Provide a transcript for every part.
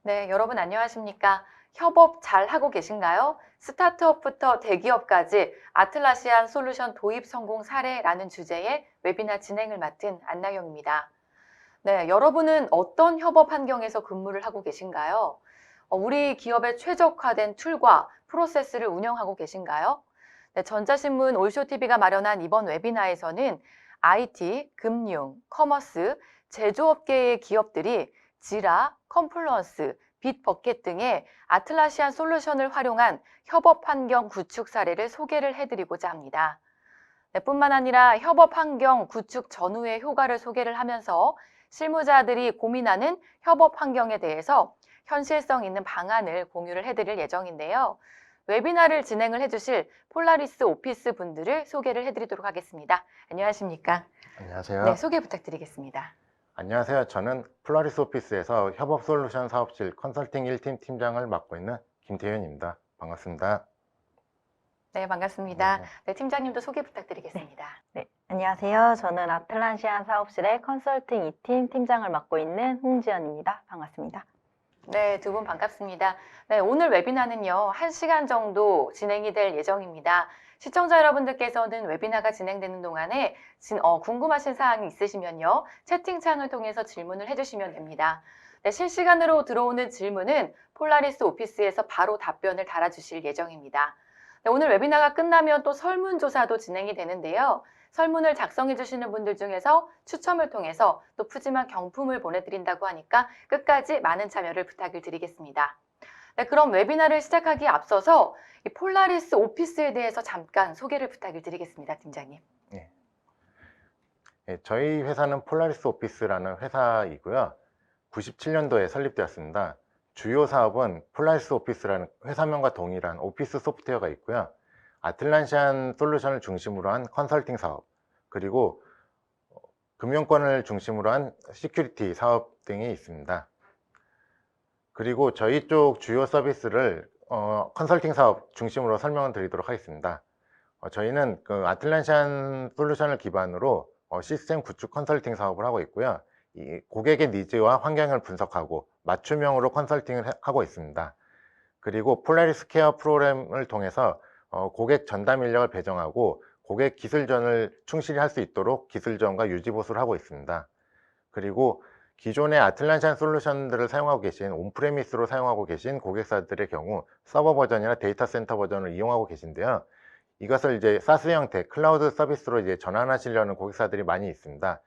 네, 여러분 안녕하십니까? 협업 잘 하고 계신가요? 스타트업부터 대기업까지 아틀라시안 솔루션 도입 성공 사례라는 주제의 웨비나 진행을 맡은 안나영입니다. 네, 여러분은 어떤 협업 환경에서 근무를 하고 계신가요? 우리 기업에 최적화된 툴과 프로세스를 운영하고 계신가요? 네, 전자신문 올쇼TV가 마련한 이번 웨비나에서는 IT, 금융, 커머스, 제조업계의 기업들이 지라, 컴플루언스, 빗버켓 등의 아틀라시안 솔루션을 활용한 협업 환경 구축 사례를 소개를 해드리고자 합니다. 네, 뿐만 아니라 협업 환경 구축 전후의 효과를 소개를 하면서 실무자들이 고민하는 협업 환경에 대해서 현실성 있는 방안을 공유를 해드릴 예정인데요. 웨비나를 진행을 해주실 폴라리스 오피스 분들을 소개를 해드리도록 하겠습니다. 안녕하십니까? 네, 안녕하세요. 소개 부탁드리겠습니다. 안녕하세요. 저는 폴라리스 오피스에서 협업 솔루션 사업실 컨설팅 1팀 팀장을 맡고 있는 김태현입니다. 반갑습니다. 네, 반갑습니다. 네. 네, 팀장님도 소개 부탁드리겠습니다. 네, 안녕하세요. 저는 아틀란시안 사업실의 컨설팅 2팀 팀장을 맡고 있는 홍지연입니다. 반갑습니다. 네, 두 분 반갑습니다. 네, 오늘 웨비나는요, 1시간 정도 진행이 될 예정입니다. 시청자 여러분들께서는 웨비나가 진행되는 동안에 궁금하신 사항이 있으시면요, 채팅창을 통해서 질문을 해주시면 됩니다. 네, 실시간으로 들어오는 질문은 폴라리스 오피스에서 바로 답변을 달아주실 예정입니다. 네, 오늘 웨비나가 끝나면 또 설문조사도 진행이 되는데요. 설문을 작성해 주시는 분들 중에서 추첨을 통해서 또 푸짐한 경품을 보내드린다고 하니까 끝까지 많은 참여를 부탁을 드리겠습니다. 네, 그럼 웨비나를 시작하기에 앞서서 이 폴라리스 오피스에 대해서 잠깐 소개를 부탁을 드리겠습니다, 팀장님. 네. 네, 저희 회사는 폴라리스 오피스라는 회사이고요. 97년도에 설립되었습니다. 주요 사업은 폴라리스 오피스라는 회사명과 동일한 오피스 소프트웨어가 있고요. 아틀란시안 솔루션을 중심으로 한 컨설팅 사업, 그리고 금융권을 중심으로 한 시큐리티 사업 등이 있습니다. 그리고 저희 쪽 주요 서비스를 컨설팅 사업 중심으로 설명을 드리도록 하겠습니다. 저희는 그 아틀란시안 솔루션을 기반으로 시스템 구축 컨설팅 사업을 하고 있고요. 이 고객의 니즈와 환경을 분석하고 맞춤형으로 컨설팅을 하고 있습니다. 그리고 폴라리스 케어 프로그램을 통해서 고객 전담 인력을 배정하고 고객 기술전을 충실히 할 수 있도록 기술전과 유지 보수를 하고 있습니다. 그리고 기존의 아틀란시안 솔루션들을 사용하고 계신 온프레미스로 사용하고 계신 고객사들의 경우 서버 버전이나 데이터 센터 버전을 이용하고 계신데요. 이것을 이제 사스 형태 클라우드 서비스로 이제 전환하시려는 고객사들이 많이 있습니다.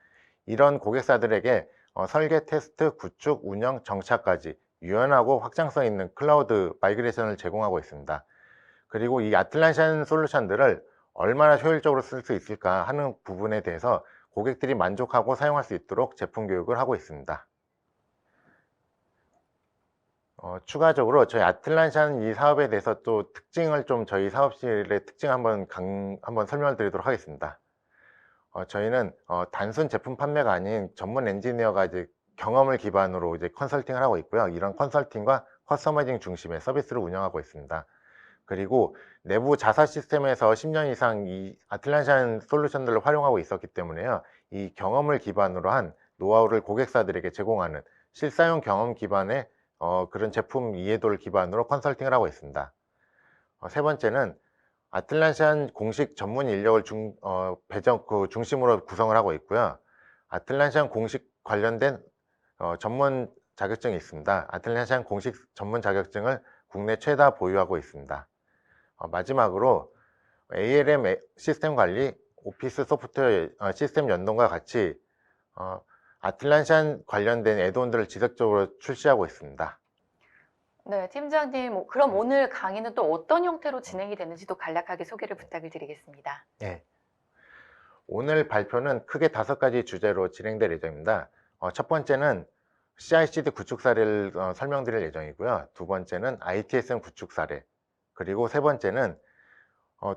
이런 고객사들에게 설계, 테스트, 구축, 운영, 정착까지 유연하고 확장성 있는 클라우드 마이그레이션을 제공하고 있습니다. 그리고 이 아틀란시안 솔루션들을 얼마나 효율적으로 쓸 수 있을까 하는 부분에 대해서 고객들이 만족하고 사용할 수 있도록 제품 교육을 하고 있습니다. 추가적으로 저희 아틀란시안 이 사업에 대해서 또 특징을 좀 저희 사업실의 특징 한번 설명을 드리도록 하겠습니다. 저희는 단순 제품 판매가 아닌 전문 엔지니어가 이제 경험을 기반으로 이제 컨설팅을 하고 있고요. 이런 컨설팅과 커스터마이징 중심의 서비스를 운영하고 있습니다. 그리고 내부 자사 시스템에서 10년 이상 이 아틀란시안 솔루션들을 활용하고 있었기 때문에요. 이 경험을 기반으로 한 노하우를 고객사들에게 제공하는 실사용 경험 기반의 그런 제품 이해도를 기반으로 컨설팅을 하고 있습니다. 세 번째는 아틀란시안 공식 전문 인력을 중심으로 구성을 하고 있고요. 아틀란시안 공식 관련된 전문 자격증이 있습니다. 아틀란시안 공식 전문 자격증을 국내 최다 보유하고 있습니다. 마지막으로 ALM 시스템 관리, 오피스 소프트웨어 시스템 연동과 같이 아틀란시안 관련된 애드온들을 지속적으로 출시하고 있습니다. 네, 팀장님, 그럼 오늘 강의는 또 어떤 형태로 진행이 되는지도 간략하게 소개를 부탁을 드리겠습니다. 네. 오늘 발표는 크게 5가지 주제로 진행될 예정입니다. 첫 번째는 CI/CD 구축 사례를 설명드릴 예정이고요. 두 번째는 ITSM 구축 사례, 그리고 세 번째는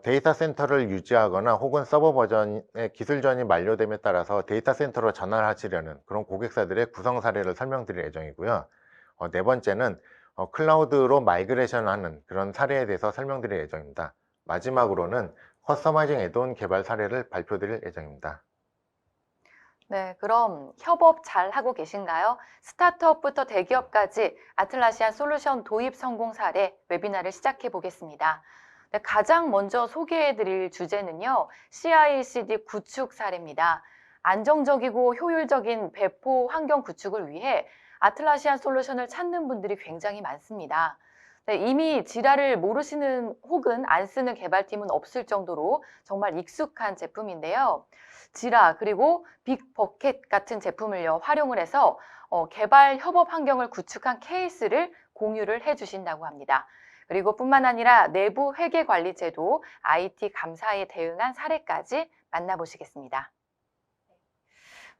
데이터 센터를 유지하거나 혹은 서버 버전의 기술전이 만료됨에 따라서 데이터 센터로 전환하시려는 그런 고객사들의 구성 사례를 설명드릴 예정이고요. 네 번째는 클라우드로 마이그레이션 하는 그런 사례에 대해서 설명드릴 예정입니다. 마지막으로는 커스터마이징 애드온 개발 사례를 발표드릴 예정입니다. 네, 그럼 협업 잘 하고 계신가요? 스타트업부터 대기업까지 아틀라시안 솔루션 도입 성공 사례 웨비나를 시작해 보겠습니다. 네, 가장 먼저 소개해 드릴 주제는요, CI/CD 구축 사례입니다. 안정적이고 효율적인 배포 환경 구축을 위해 아틀라시안 솔루션을 찾는 분들이 굉장히 많습니다. 네, 이미 지라를 모르시는 혹은 안 쓰는 개발팀은 없을 정도로 정말 익숙한 제품인데요. 지라 그리고 빅버켓 같은 제품을요 활용을 해서 개발 협업 환경을 구축한 케이스를 공유를 해주신다고 합니다. 그리고 뿐만 아니라 내부 회계 관리 제도, IT 감사에 대응한 사례까지 만나보시겠습니다.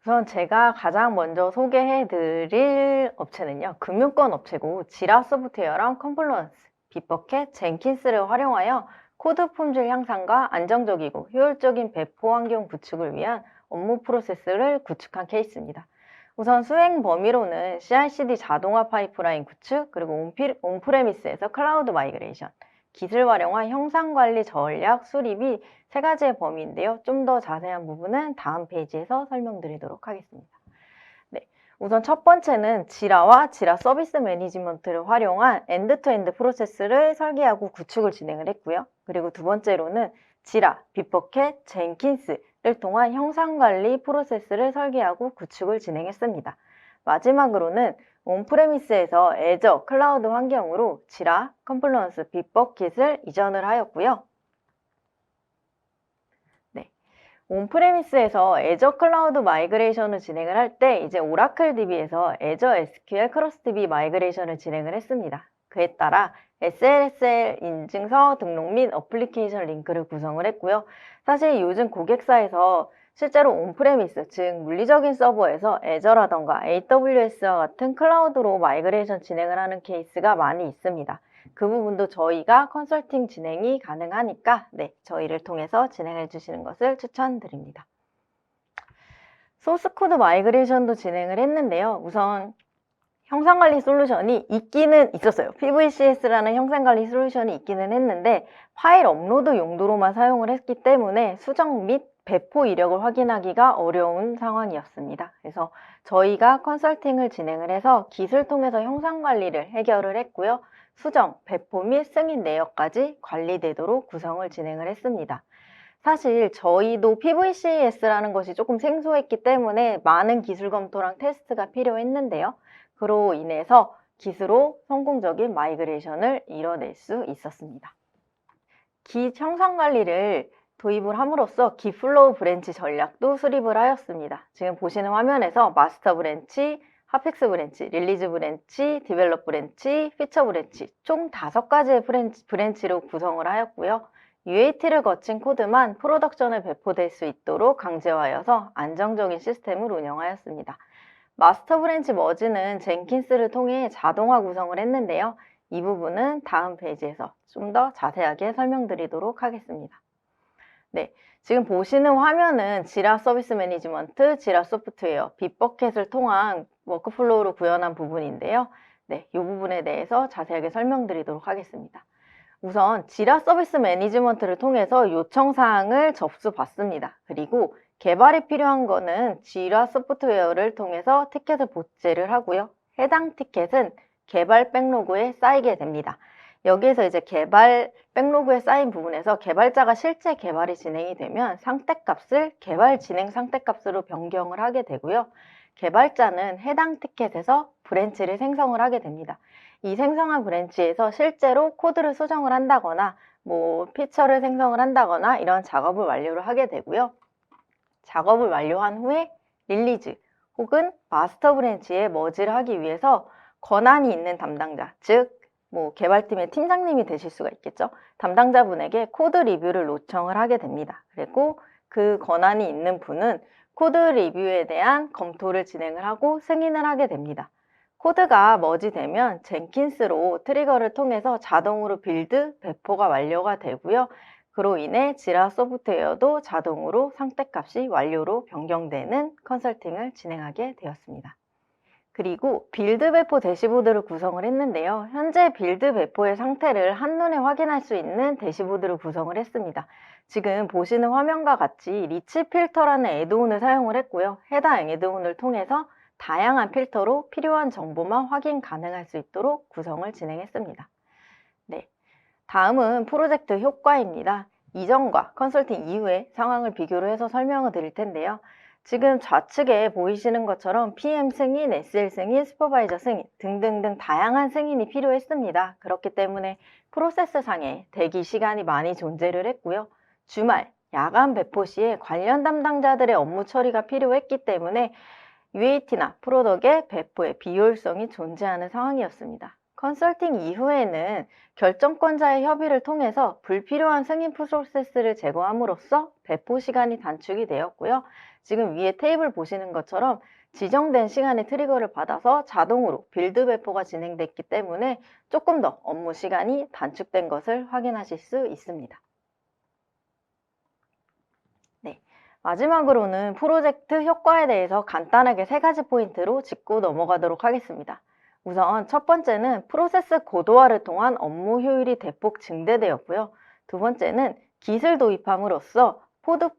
우선 제가 가장 먼저 소개해 드릴 업체는요, 금융권 업체고 지라 소프트웨어랑 컴플루언스, 빅버켓, 젠킨스를 활용하여 코드 품질 향상과 안정적이고 효율적인 배포 환경 구축을 위한 업무 프로세스를 구축한 케이스입니다. 우선 수행 범위로는 CI/CD 자동화 파이프라인 구축, 그리고 온프레미스에서 클라우드 마이그레이션, 기술 활용화, 형상관리 전략 수립이 세 가지의 범위인데요. 좀 더 자세한 부분은 다음 페이지에서 설명드리도록 하겠습니다. 네, 우선 첫 번째는 지라와 지라 서비스 매니지먼트를 활용한 엔드투엔드 프로세스를 설계하고 구축을 진행을 했고요. 그리고 두 번째로는 지라, 빅버켓, 젠킨스를 통한 형상관리 프로세스를 설계하고 구축을 진행했습니다. 마지막으로는 온프레미스에서 애저 클라우드 환경으로 지라, 컴플루언스, 빅버킷을 이전을 하였고요. 온프레미스에서 애저 클라우드 마이그레이션을 진행을 할 때 이제 오라클 DB에서 애저 SQL 크로스 DB 마이그레이션을 진행을 했습니다. 그에 따라 SSL 인증서 등록 및 어플리케이션 링크를 구성을 했고요. 사실 요즘 고객사에서 실제로 온프레미스, 즉 물리적인 서버에서 애저라던가 AWS와 같은 클라우드로 마이그레이션 진행을 하는 케이스가 많이 있습니다. 그 부분도 저희가 컨설팅 진행이 가능하니까 저희를 통해서 진행해 주시는 것을 추천드립니다. 소스코드 마이그레이션도 진행을 했는데요. 우선 형상관리 솔루션이 있기는 있었어요. PVCS라는 형상관리 솔루션이 있기는 했는데 파일 업로드 용도로만 사용을 했기 때문에 수정 및 배포 이력을 확인하기가 어려운 상황이었습니다. 그래서 저희가 컨설팅을 진행을 해서 기술 통해서 형상관리를 해결을 했고요. 수정, 배포 및 승인 내역까지 관리되도록 구성을 진행을 했습니다. 사실 저희도 PVCS라는 것이 조금 생소했기 때문에 많은 기술 검토랑 테스트가 필요했는데요. 그로 인해서 기수로 성공적인 마이그레이션을 이뤄낼 수 있었습니다. 기 형상관리를 도입을 함으로써 기플로우 브랜치 전략도 수립을 하였습니다. 지금 보시는 화면에서 마스터 브랜치, 핫픽스 브랜치, 릴리즈 브랜치, 디벨롭 브랜치, 피처 브랜치 총 5가지의 브랜치로 구성을 하였고요. UAT를 거친 코드만 프로덕션에 배포될 수 있도록 강제화하여서 안정적인 시스템을 운영하였습니다. 마스터 브랜치 머지는 젠킨스를 통해 자동화 구성을 했는데요. 이 부분은 다음 페이지에서 좀 더 자세하게 설명드리도록 하겠습니다. 지금 보시는 화면은 지라 서비스 매니지먼트, 지라 소프트웨어, 빅버켓을 통한 워크플로우로 구현한 부분인데요. 이 부분에 대해서 자세하게 설명드리도록 하겠습니다. 우선 지라 서비스 매니지먼트를 통해서 요청사항을 접수받습니다. 그리고 개발이 필요한 거는 지라 소프트웨어를 통해서 티켓을 복제를 하고요. 해당 티켓은 개발 백로그에 쌓이게 됩니다. 여기에서 이제 개발 백로그에 쌓인 부분에서 개발자가 실제 개발이 진행이 되면 상태값을 개발 진행 상태값으로 변경을 하게 되고요. 개발자는 해당 티켓에서 브랜치를 생성을 하게 됩니다. 이 생성한 브랜치에서 실제로 코드를 수정을 한다거나 피처를 생성을 한다거나 이런 작업을 완료를 하게 되고요. 작업을 완료한 후에 릴리즈 혹은 마스터 브랜치에 머지를 하기 위해서 권한이 있는 담당자, 즉 개발팀의 팀장님이 되실 수가 있겠죠. 담당자분에게 코드 리뷰를 요청을 하게 됩니다. 그리고 그 권한이 있는 분은 코드 리뷰에 대한 검토를 진행을 하고 승인을 하게 됩니다. 코드가 머지되면 젠킨스로 트리거를 통해서 자동으로 빌드, 배포가 완료가 되고요. 그로 인해 지라 소프트웨어도 자동으로 상태값이 완료로 변경되는 컨설팅을 진행하게 되었습니다. 그리고 빌드 배포 대시보드를 구성을 했는데요. 현재 빌드 배포의 상태를 한눈에 확인할 수 있는 대시보드를 구성을 했습니다. 지금 보시는 화면과 같이 리치 필터라는 애드온을 사용을 했고요. 해당 애드온을 통해서 다양한 필터로 필요한 정보만 확인 가능할 수 있도록 구성을 진행했습니다. 네, 다음은 프로젝트 효과입니다. 이전과 컨설팅 이후의 상황을 비교를 해서 설명을 드릴 텐데요. 지금 좌측에 보이시는 것처럼 PM 승인, SL 승인, 슈퍼바이저 승인 등등등 다양한 승인이 필요했습니다. 그렇기 때문에 프로세스 상에 대기 시간이 많이 존재를 했고요. 주말, 야간 배포 시에 관련 담당자들의 업무 처리가 필요했기 때문에 UAT나 프로덕의 배포의 비효율성이 존재하는 상황이었습니다. 컨설팅 이후에는 결정권자의 협의를 통해서 불필요한 승인 프로세스를 제거함으로써 배포 시간이 단축이 되었고요. 지금 위에 테이블 보시는 것처럼 지정된 시간에 트리거를 받아서 자동으로 빌드 배포가 진행됐기 때문에 조금 더 업무 시간이 단축된 것을 확인하실 수 있습니다. 네, 마지막으로는 프로젝트 효과에 대해서 간단하게 3가지 포인트로 짚고 넘어가도록 하겠습니다. 우선 첫 번째는 프로세스 고도화를 통한 업무 효율이 대폭 증대되었고요. 두 번째는 기술 도입함으로써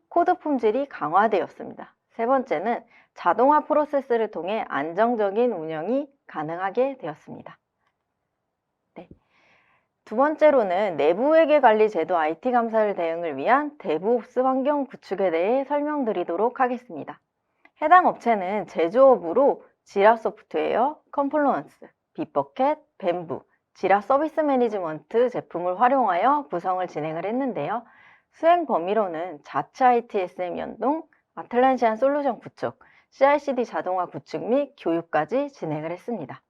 코드 품질이 강화되었습니다. 세 번째는 자동화 프로세스를 통해 안정적인 운영이 가능하게 되었습니다. 네. 두 번째로는 내부회계 관리 제도 IT 감사를 대응을 위한 데브옵스 환경 구축에 대해 설명드리도록 하겠습니다. 해당 업체는 제조업으로 지라 소프트웨어, 컴플루언스, 빗버켓, 뱀부, 지라 서비스 매니지먼트 제품을 활용하여 구성을 진행을 했는데요. 수행 범위로는 자체 ITSM 연동, 아틀란시안 솔루션 구축, CI/CD 자동화 구축 및 교육까지 진행을 했습니다.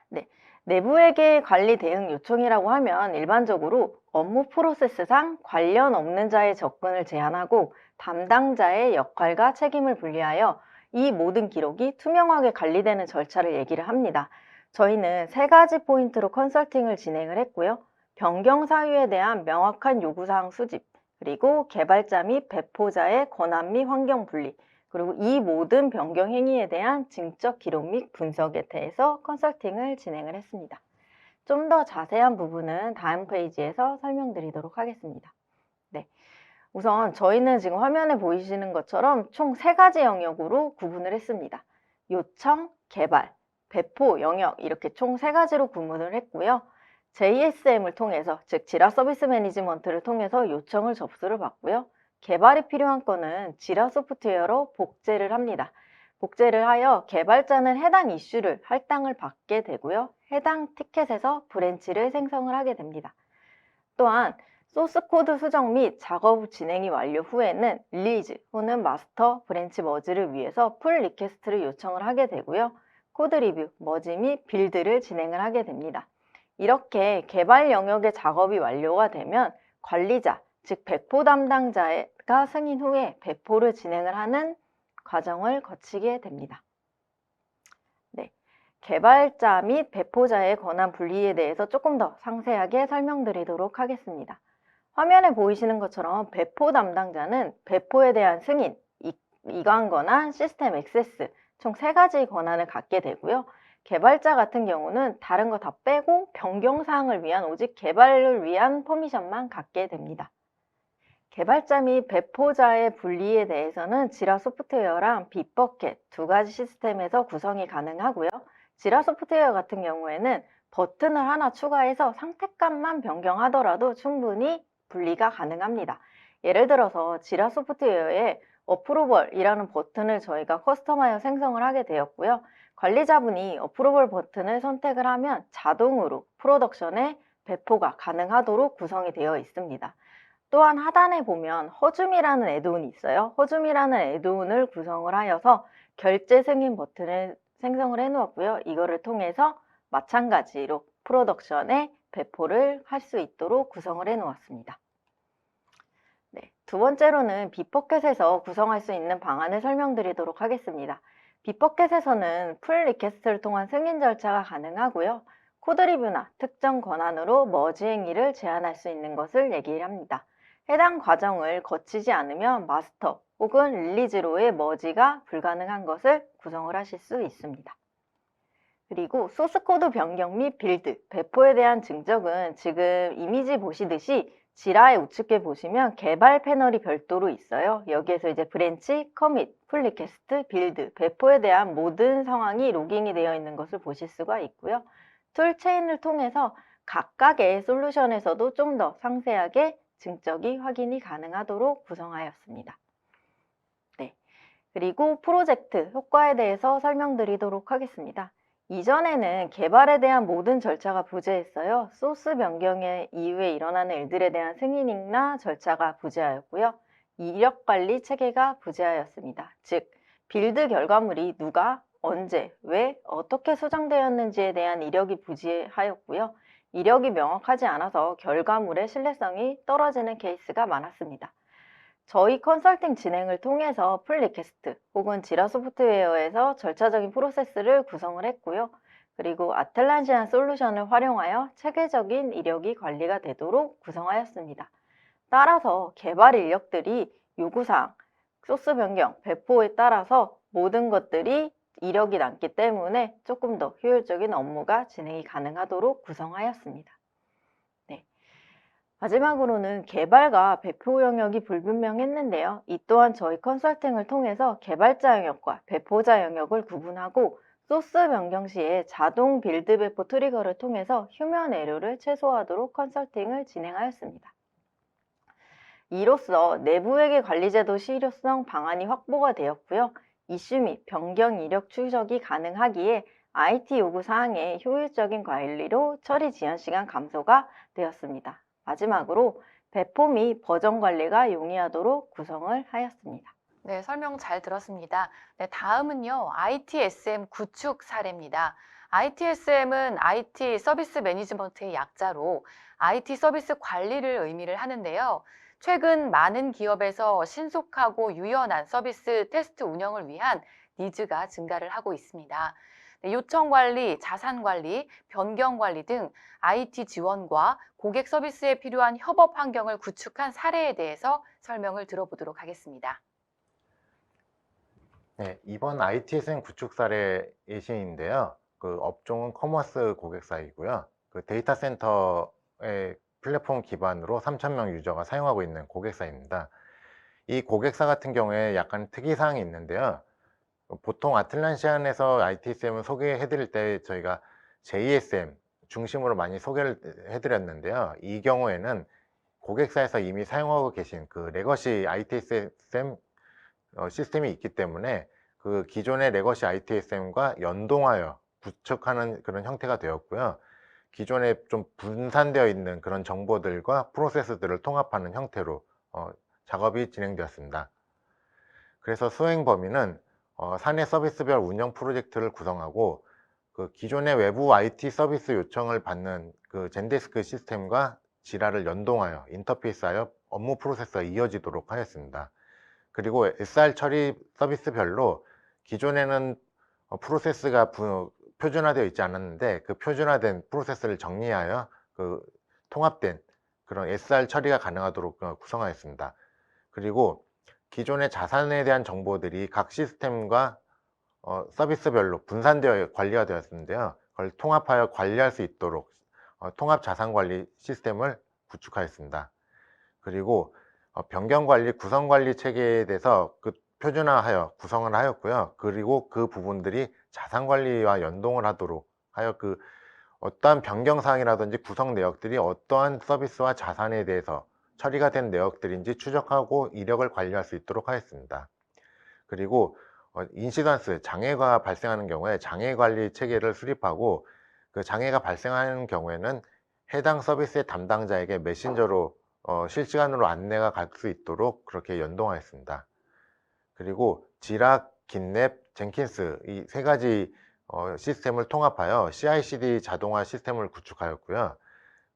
네, 내부회계 관리 대응 요청이라고 하면 일반적으로 업무 프로세스상 관련 없는 자의 접근을 제한하고 담당자의 역할과 책임을 분리하여 이 모든 기록이 투명하게 관리되는 절차를 얘기를 합니다. 저희는 3가지 포인트로 컨설팅을 진행을 했고요. 변경 사유에 대한 명확한 요구사항 수집, 그리고 개발자 및 배포자의 권한 및 환경 분리, 그리고 이 모든 변경 행위에 대한 증적 기록 및 분석에 대해서 컨설팅을 진행을 했습니다. 좀 더 자세한 부분은 다음 페이지에서 설명드리도록 하겠습니다. 네, 우선 저희는 지금 화면에 보이시는 것처럼 총 3가지 영역으로 구분을 했습니다. 요청, 개발, 배포 영역 이렇게 총 3가지로 구분을 했고요. JSM을 통해서, 즉 지라 서비스 매니지먼트를 통해서 요청을 접수를 받고요. 개발이 필요한 건은 지라 소프트웨어로 복제를 합니다. 복제를 하여 개발자는 해당 이슈를 할당을 받게 되고요. 해당 티켓에서 브랜치를 생성을 하게 됩니다. 또한 소스 코드 수정 및 작업 진행이 완료 후에는 릴리즈 또는 마스터 브랜치 머지를 위해서 풀 리퀘스트를 요청을 하게 되고요. 코드 리뷰, 머지 및 빌드를 진행을 하게 됩니다. 이렇게 개발 영역의 작업이 완료가 되면 관리자, 즉 배포 담당자가 승인 후에 배포를 진행을 하는 과정을 거치게 됩니다. 네, 개발자 및 배포자의 권한 분리에 대해서 조금 더 상세하게 설명드리도록 하겠습니다. 화면에 보이시는 것처럼 배포 담당자는 배포에 대한 승인, 이관 권한, 시스템 액세스 총 3가지 권한을 갖게 되고요. 개발자 같은 경우는 다른 거 다 빼고 변경사항을 위한 오직 개발을 위한 퍼미션만 갖게 됩니다. 개발자 및 배포자의 분리에 대해서는 지라 소프트웨어랑 빗버켓 2가지 시스템에서 구성이 가능하고요. 지라 소프트웨어 같은 경우에는 버튼을 하나 추가해서 상태값만 변경하더라도 충분히 분리가 가능합니다. 예를 들어서 지라 소프트웨어에 어프로벌이라는 버튼을 저희가 커스텀하여 생성을 하게 되었고요. 관리자분이 어프로벌 버튼을 선택을 하면 자동으로 프로덕션에 배포가 가능하도록 구성이 되어 있습니다. 또한 하단에 보면 허줌이라는 애드온이 있어요. 허줌이라는 애드온을 구성을 하여서 결제 승인 버튼을 생성을 해 놓았고요. 이거를 통해서 마찬가지로 프로덕션에 배포를 할 수 있도록 구성을 해 놓았습니다. 네, 두 번째로는 빗버켓에서 구성할 수 있는 방안을 설명드리도록 하겠습니다. 빗버켓에서는 풀 리퀘스트를 통한 승인 절차가 가능하고요. 코드 리뷰나 특정 권한으로 머지 행위를 제한할 수 있는 것을 얘기를 합니다. 해당 과정을 거치지 않으면 마스터, 혹은 릴리즈로의 머지가 불가능한 것을 구성을 하실 수 있습니다. 그리고 소스 코드 변경 및 빌드, 배포에 대한 증적은 지금 이미지 보시듯이 지라의 우측에 보시면 개발 패널이 별도로 있어요. 여기에서 이제 브랜치, 커밋, 풀 리퀘스트, 빌드, 배포에 대한 모든 상황이 로깅이 되어 있는 것을 보실 수가 있고요. 툴 체인을 통해서 각각의 솔루션에서도 좀 더 상세하게 증적이 확인이 가능하도록 구성하였습니다. 네. 그리고 프로젝트 효과에 대해서 설명드리도록 하겠습니다. 이전에는 개발에 대한 모든 절차가 부재했어요. 소스 변경 이후에 일어나는 일들에 대한 승인이나 절차가 부재하였고요. 이력 관리 체계가 부재하였습니다. 즉, 빌드 결과물이 누가, 언제, 왜, 어떻게 수정되었는지에 대한 이력이 부재하였고요. 이력이 명확하지 않아서 결과물의 신뢰성이 떨어지는 케이스가 많았습니다. 저희 컨설팅 진행을 통해서 풀 리퀘스트 혹은 지라 소프트웨어에서 절차적인 프로세스를 구성을 했고요. 그리고 아틀란시안 솔루션을 활용하여 체계적인 이력이 관리가 되도록 구성하였습니다. 따라서 개발 인력들이 요구사항, 소스 변경, 배포에 따라서 모든 것들이 이력이 남기 때문에 조금 더 효율적인 업무가 진행이 가능하도록 구성하였습니다. 마지막으로는 개발과 배포 영역이 불분명했는데요. 이 또한 저희 컨설팅을 통해서 개발자 영역과 배포자 영역을 구분하고 소스 변경 시에 자동 빌드 배포 트리거를 통해서 휴면 에러를 최소화하도록 컨설팅을 진행하였습니다. 이로써 내부회계 관리제도 실효성 방안이 확보가 되었고요. 이슈 및 변경 이력 추적이 가능하기에 IT 요구 사항의 효율적인 관리로 처리 지연 시간 감소가 되었습니다. 마지막으로 배포 및 버전 관리가 용이하도록 구성을 하였습니다. 네, 설명 잘 들었습니다. 네, 다음은요, ITSM 구축 사례입니다. ITSM은 IT 서비스 매니지먼트의 약자로 IT 서비스 관리를 의미를 하는데요. 최근 많은 기업에서 신속하고 유연한 서비스 테스트 운영을 위한 니즈가 증가를 하고 있습니다. 네, 요청 관리, 자산 관리, 변경 관리 등 IT 지원과 고객 서비스에 필요한 협업 환경을 구축한 사례에 대해서 설명을 들어보도록 하겠습니다. 네, 이번 ITSM 구축 사례 예시인데요. 그 업종은 커머스 고객사이고요. 그 데이터 센터의 플랫폼 기반으로 3,000명 유저가 사용하고 있는 고객사입니다. 이 고객사 같은 경우에 약간 특이사항이 있는데요. 보통 아틀란시안에서 ITSM을 소개해 드릴 때 저희가 JSM 중심으로 많이 소개를 해 드렸는데요. 이 경우에는 고객사에서 이미 사용하고 계신 그 레거시 ITSM 시스템이 있기 때문에 그 기존의 레거시 ITSM과 연동하여 구축하는 그런 형태가 되었고요. 기존에 좀 분산되어 있는 그런 정보들과 프로세스들을 통합하는 형태로 작업이 진행되었습니다. 그래서 수행 범위는 사내 서비스별 운영 프로젝트를 구성하고 그 기존의 외부 IT 서비스 요청을 받는 그 젠데스크 시스템과 지라를 연동하여 인터페이스하여 업무 프로세스가 이어지도록 하였습니다. 그리고 SR 처리 서비스별로 기존에는 프로세스가 표준화되어 있지 않았는데 그 표준화된 프로세스를 정리하여 그 통합된 그런 SR 처리가 가능하도록 구성하였습니다. 그리고 기존의 자산에 대한 정보들이 각 시스템과 서비스별로 분산되어 관리가 되었는데요. 그걸 통합하여 관리할 수 있도록 통합 자산 관리 시스템을 구축하였습니다. 그리고 변경 관리, 구성 관리 체계에 대해서 그 표준화하여 구성을 하였고요. 그리고 그 부분들이 자산 관리와 연동을 하도록 하여 그 어떠한 변경 사항이라든지 구성 내역들이 어떠한 서비스와 자산에 대해서 처리가 된 내역들인지 추적하고 이력을 관리할 수 있도록 하였습니다. 그리고 인시던스, 장애가 발생하는 경우에 장애 관리 체계를 수립하고 그 장애가 발생하는 경우에는 해당 서비스의 담당자에게 메신저로 실시간으로 안내가 갈 수 있도록 그렇게 연동하였습니다. 그리고 지라, 긴랩, 젠킨스 이 세 가지 시스템을 통합하여 CI/CD 자동화 시스템을 구축하였고요.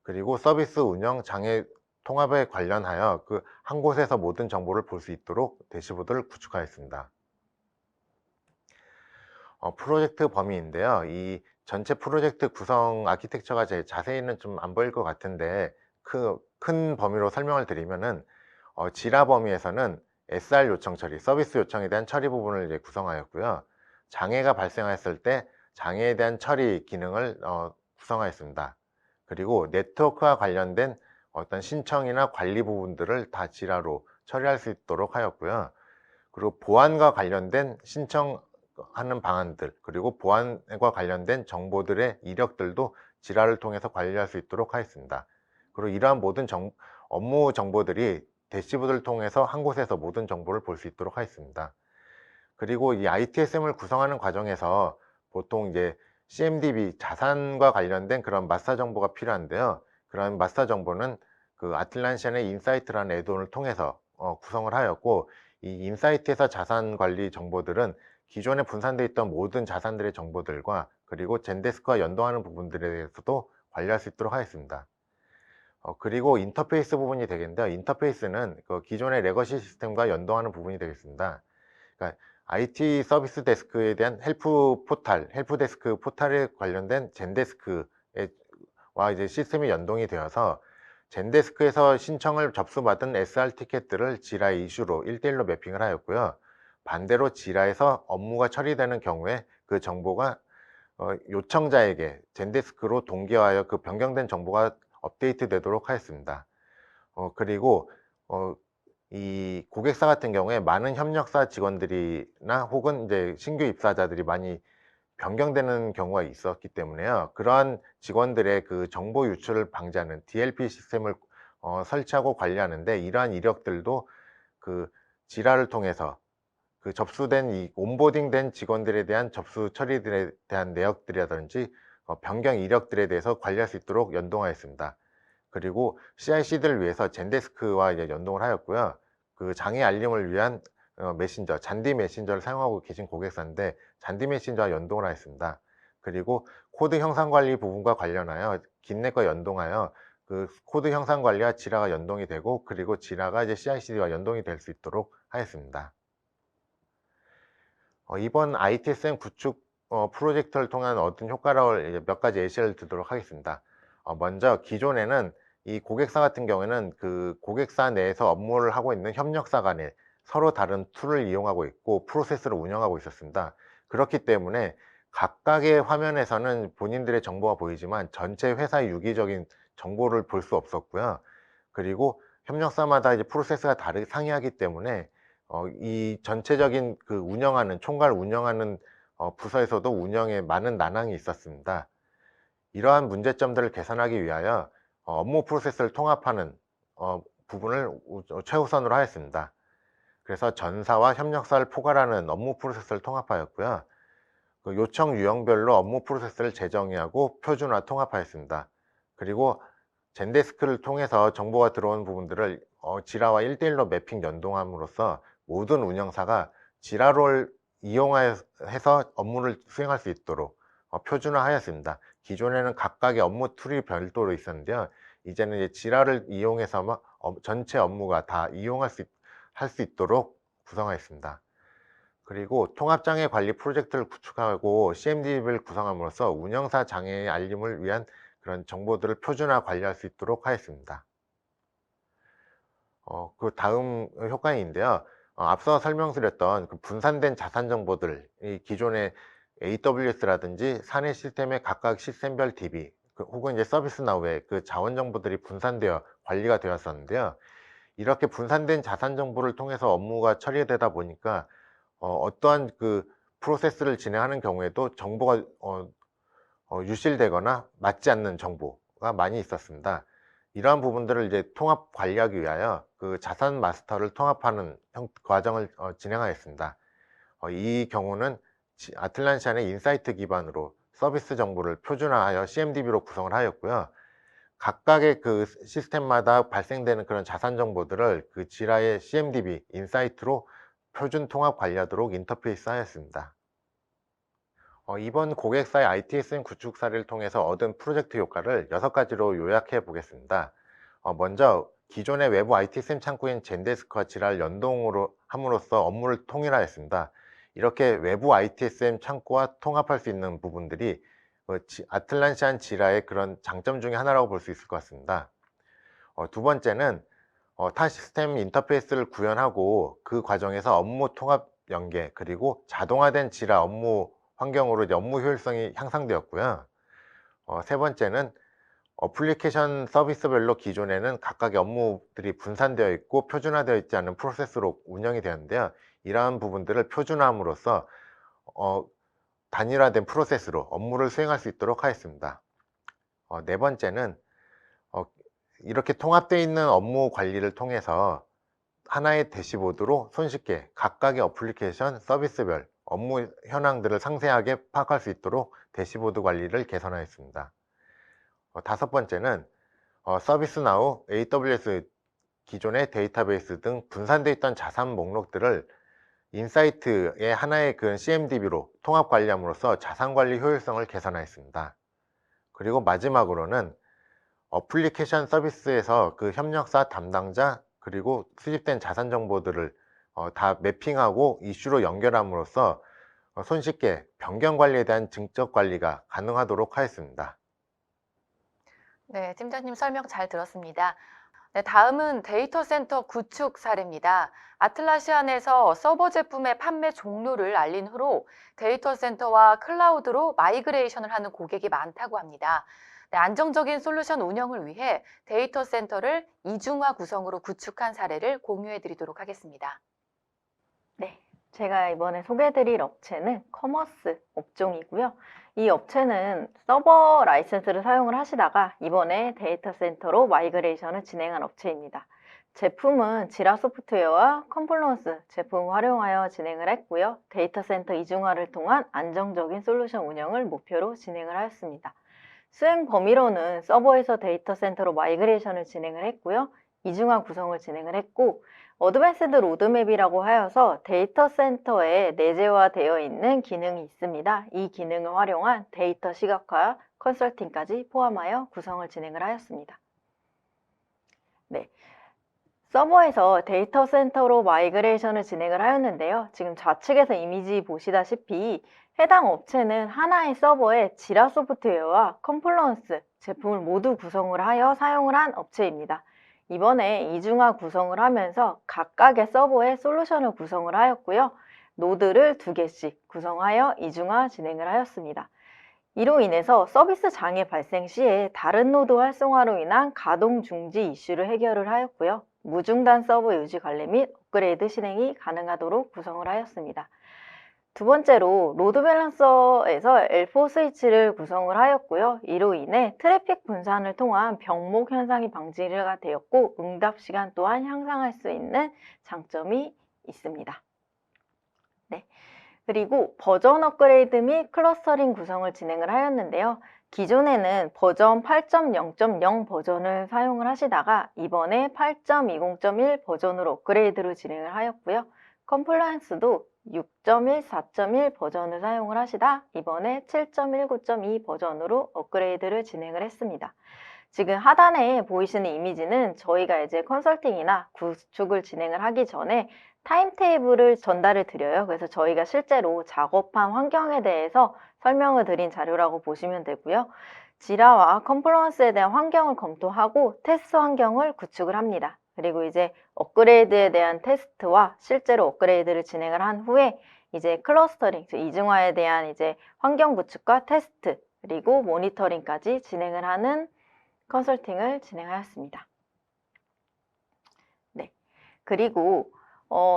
그리고 서비스 운영 장애 통합에 관련하여 그 한 곳에서 모든 정보를 볼 수 있도록 대시보드를 구축하였습니다. 프로젝트 범위인데요. 이 전체 프로젝트 구성 아키텍처가 제 자세히는 좀 안 보일 것 같은데 큰 범위로 설명을 드리면은 지라 범위에서는 SR 요청 처리, 서비스 요청에 대한 처리 부분을 이제 구성하였고요. 장애가 발생했을 때 장애에 대한 처리 기능을 구성하였습니다. 그리고 네트워크와 관련된 어떤 신청이나 관리 부분들을 다 지라로 처리할 수 있도록 하였고요. 그리고 보안과 관련된 신청하는 방안들, 그리고 보안과 관련된 정보들의 이력들도 지라를 통해서 관리할 수 있도록 하였습니다. 그리고 이러한 모든 업무 정보들이 대시보드를 통해서 한 곳에서 모든 정보를 볼 수 있도록 하였습니다. 그리고 이 ITSM을 구성하는 과정에서 보통 이제 CMDB 자산과 관련된 그런 마스터 정보가 필요한데요. 그런 마스터 정보는 그 아틀란시안의 인사이트라는 애돈을 통해서 구성을 하였고, 이 인사이트에서 자산 관리 정보들은 기존에 분산되어 있던 모든 자산들의 정보들과 그리고 젠데스크와 연동하는 부분들에 대해서도 관리할 수 있도록 하였습니다. 그리고 인터페이스 부분이 되겠는데요. 인터페이스는 그 기존의 레거시 시스템과 연동하는 부분이 되겠습니다. 그러니까 IT 서비스 데스크에 대한 헬프 데스크 포탈에 관련된 젠데스크와 이제 시스템이 연동이 되어서 젠데스크에서 신청을 접수받은 SR 티켓들을 지라 이슈로 1대1로 매핑을 하였고요. 반대로 지라에서 업무가 처리되는 경우에 그 정보가 요청자에게 젠데스크로 동기화하여 그 변경된 정보가 업데이트 되도록 하였습니다. 그리고 이 고객사 같은 경우에 많은 협력사 직원들이나 혹은 이제 신규 입사자들이 많이 변경되는 경우가 있었기 때문에요. 그러한 직원들의 그 정보 유출을 방지하는 DLP 시스템을 설치하고 관리하는데, 이러한 이력들도 그 지라를 통해서 그 접수된 이 온보딩된 직원들에 대한 접수 처리들에 대한 내역들이라든지 변경 이력들에 대해서 관리할 수 있도록 연동하였습니다. 그리고 CI/CD를 위해서 젠데스크와 이제 연동을 하였고요. 그 장애 알림을 위한 메신저, 잔디 메신저를 사용하고 계신 고객사인데 잔디 메신저와 연동을 하였습니다. 그리고 코드 형상 관리 부분과 관련하여 긴넷과 연동하여 그 코드 형상 관리와 지라가 연동이 되고, 그리고 지라가 이제 CI/CD와 연동이 될 수 있도록 하였습니다. 이번 ITSM 구축 프로젝트를 통한 얻은 효과를 이제 몇 가지 예시를 들도록 하겠습니다. 먼저 기존에는 이 고객사 같은 경우에는 그 고객사 내에서 업무를 하고 있는 협력사 간에 서로 다른 툴을 이용하고 있고 프로세스를 운영하고 있었습니다. 그렇기 때문에 각각의 화면에서는 본인들의 정보가 보이지만 전체 회사의 유기적인 정보를 볼 수 없었고요. 그리고 협력사마다 이제 프로세스가 다르게 상이하기 때문에 이 전체적인 그 총괄 운영하는 부서에서도 운영에 많은 난항이 있었습니다. 이러한 문제점들을 개선하기 위하여 업무 프로세스를 통합하는 부분을 최우선으로 하였습니다. 그래서 전사와 협력사를 포괄하는 업무 프로세스를 통합하였고요. 그 요청 유형별로 업무 프로세스를 재정의하고 표준화 통합하였습니다. 그리고 젠데스크를 통해서 정보가 들어온 부분들을 지라와 1대1로 매핑 연동함으로써 모든 운영사가 지라를 이용해서 업무를 수행할 수 있도록 표준화하였습니다. 기존에는 각각의 업무 툴이 별도로 있었는데요. 이제는 이제 지라를 이용해서 전체 업무가 다 할 수 있도록 구성하였습니다. 그리고 통합장애 관리 프로젝트를 구축하고 CMDB를 구성함으로써 운영사 장애의 알림을 위한 그런 정보들을 표준화 관리할 수 있도록 하였습니다. 그 다음 효과인데요. 앞서 설명드렸던 그 분산된 자산 정보들, 이 기존의 AWS라든지 사내 시스템의 각각 시스템별 DB, 혹은 이제 서비스나우에 그 자원 정보들이 분산되어 관리가 되었었는데요. 이렇게 분산된 자산 정보를 통해서 업무가 처리되다 보니까 어떠한 그 프로세스를 진행하는 경우에도 정보가 유실되거나 맞지 않는 정보가 많이 있었습니다. 이러한 부분들을 이제 통합 관리하기 위하여 그 자산 마스터를 통합하는 과정을 진행하였습니다. 이 경우는 아틀란시안의 인사이트 기반으로 서비스 정보를 표준화하여 CMDB로 구성을 하였고요. 각각의 그 시스템마다 발생되는 그런 자산 정보들을 그 지라의 CMDB, 인사이트로 표준 통합 관리하도록 인터페이스 하였습니다. 이번 고객사의 ITSM 구축 사례를 통해서 얻은 프로젝트 효과를 6가지로 요약해 보겠습니다. 먼저 기존의 외부 ITSM 창구인 젠데스크와 지라를 연동으로 함으로써 업무를 통일하였습니다. 이렇게 외부 ITSM 창구와 통합할 수 있는 부분들이 아틀란시안 지라의 그런 장점 중에 하나라고 볼 수 있을 것 같습니다. 두 번째는 타 시스템 인터페이스를 구현하고 그 과정에서 업무 통합 연계 그리고 자동화된 지라 업무 환경으로 이제 업무 효율성이 향상되었고요. 세 번째는 어플리케이션 서비스별로 기존에는 각각의 업무들이 분산되어 있고 표준화되어 있지 않은 프로세스로 운영이 되었는데요. 이러한 부분들을 표준화함으로써 단일화된 프로세스로 업무를 수행할 수 있도록 하였습니다. 네 번째는 이렇게 통합되어 있는 업무 관리를 통해서 하나의 대시보드로 손쉽게 각각의 어플리케이션 서비스별 업무 현황들을 상세하게 파악할 수 있도록 대시보드 관리를 개선하였습니다. 다섯 번째는 서비스나우, AWS 기존의 데이터베이스 등 분산되어 있던 자산 목록들을 인사이트의 하나의 그 CMDB로 통합 관리함으로써 자산 관리 효율성을 개선하였습니다. 그리고 마지막으로는 어플리케이션 서비스에서 그 협력사 담당자 그리고 수집된 자산 정보들을 다 매핑하고 이슈로 연결함으로써 손쉽게 변경 관리에 대한 증적 관리가 가능하도록 하였습니다. 네, 팀장님 설명 잘 들었습니다. 네, 다음은 데이터 센터 구축 사례입니다. 아틀라시안에서 서버 제품의 판매 종료를 알린 후로 데이터 센터와 클라우드로 마이그레이션을 하는 고객이 많다고 합니다. 네, 안정적인 솔루션 운영을 위해 데이터 센터를 이중화 구성으로 구축한 사례를 공유해 드리도록 하겠습니다. 네, 제가 이번에 소개해드릴 업체는 커머스 업종이고요. 이 업체는 서버 라이센스를 사용을 하시다가 이번에 데이터 센터로 마이그레이션을 진행한 업체입니다. 제품은 지라 소프트웨어와 컴플런스 제품을 활용하여 진행을 했고요. 데이터 센터 이중화를 통한 안정적인 솔루션 운영을 목표로 진행을 하였습니다. 수행 범위로는 서버에서 데이터 센터로 마이그레이션을 진행을 했고요. 이중화 구성을 진행을 했고 어드밴스드 로드맵이라고 하여서 데이터 센터에 내재화되어 있는 기능이 있습니다. 이 기능을 활용한 데이터 시각화, 컨설팅까지 포함하여 구성을 진행을 하였습니다. 네, 서버에서 데이터 센터로 마이그레이션을 진행을 하였는데요. 지금 좌측에서 이미지 보시다시피 해당 업체는 하나의 서버에 지라 소프트웨어와 컴플런스 제품을 모두 구성을 하여 사용을 한 업체입니다. 이번에 이중화 구성을 하면서 각각의 서버에 솔루션을 구성을 하였고요. 노드를 2개씩 구성하여 이중화 진행을 하였습니다. 이로 인해서 서비스 장애 발생 시에 다른 노드 활성화로 인한 가동 중지 이슈를 해결을 하였고요. 무중단 서버 유지 관리 및 업그레이드 실행이 가능하도록 구성을 하였습니다. 두 번째로 로드 밸런서에서 L4 스위치를 구성을 하였고요. 이로 인해 트래픽 분산을 통한 병목 현상이 방지가 되었고 응답 시간 또한 향상할 수 있는 장점이 있습니다. 네, 그리고 버전 업그레이드 및 클러스터링 구성을 진행을 하였는데요. 기존에는 버전 8.0.0 버전을 사용을 하시다가 이번에 8.20.1 버전으로 업그레이드로 진행을 하였고요. 컴플라이언스도 6.1, 4.1 버전을 사용을 하시다 이번에 7.19.2 버전으로 업그레이드를 진행을 했습니다. 지금 하단에 보이시는 이미지는 저희가 이제 컨설팅이나 구축을 진행을 하기 전에 타임테이블을 전달을 드려요. 그래서 저희가 실제로 작업한 환경에 대해서 설명을 드린 자료라고 보시면 되고요. 지라와 컴플런스에 대한 환경을 검토하고 테스트 환경을 구축을 합니다. 그리고 이제 업그레이드에 대한 테스트와 실제로 업그레이드를 진행을 한 후에 이제 클러스터링, 이중화에 대한 이제 환경 구축과 테스트, 그리고 모니터링까지 진행을 하는 컨설팅을 진행하였습니다. 네. 그리고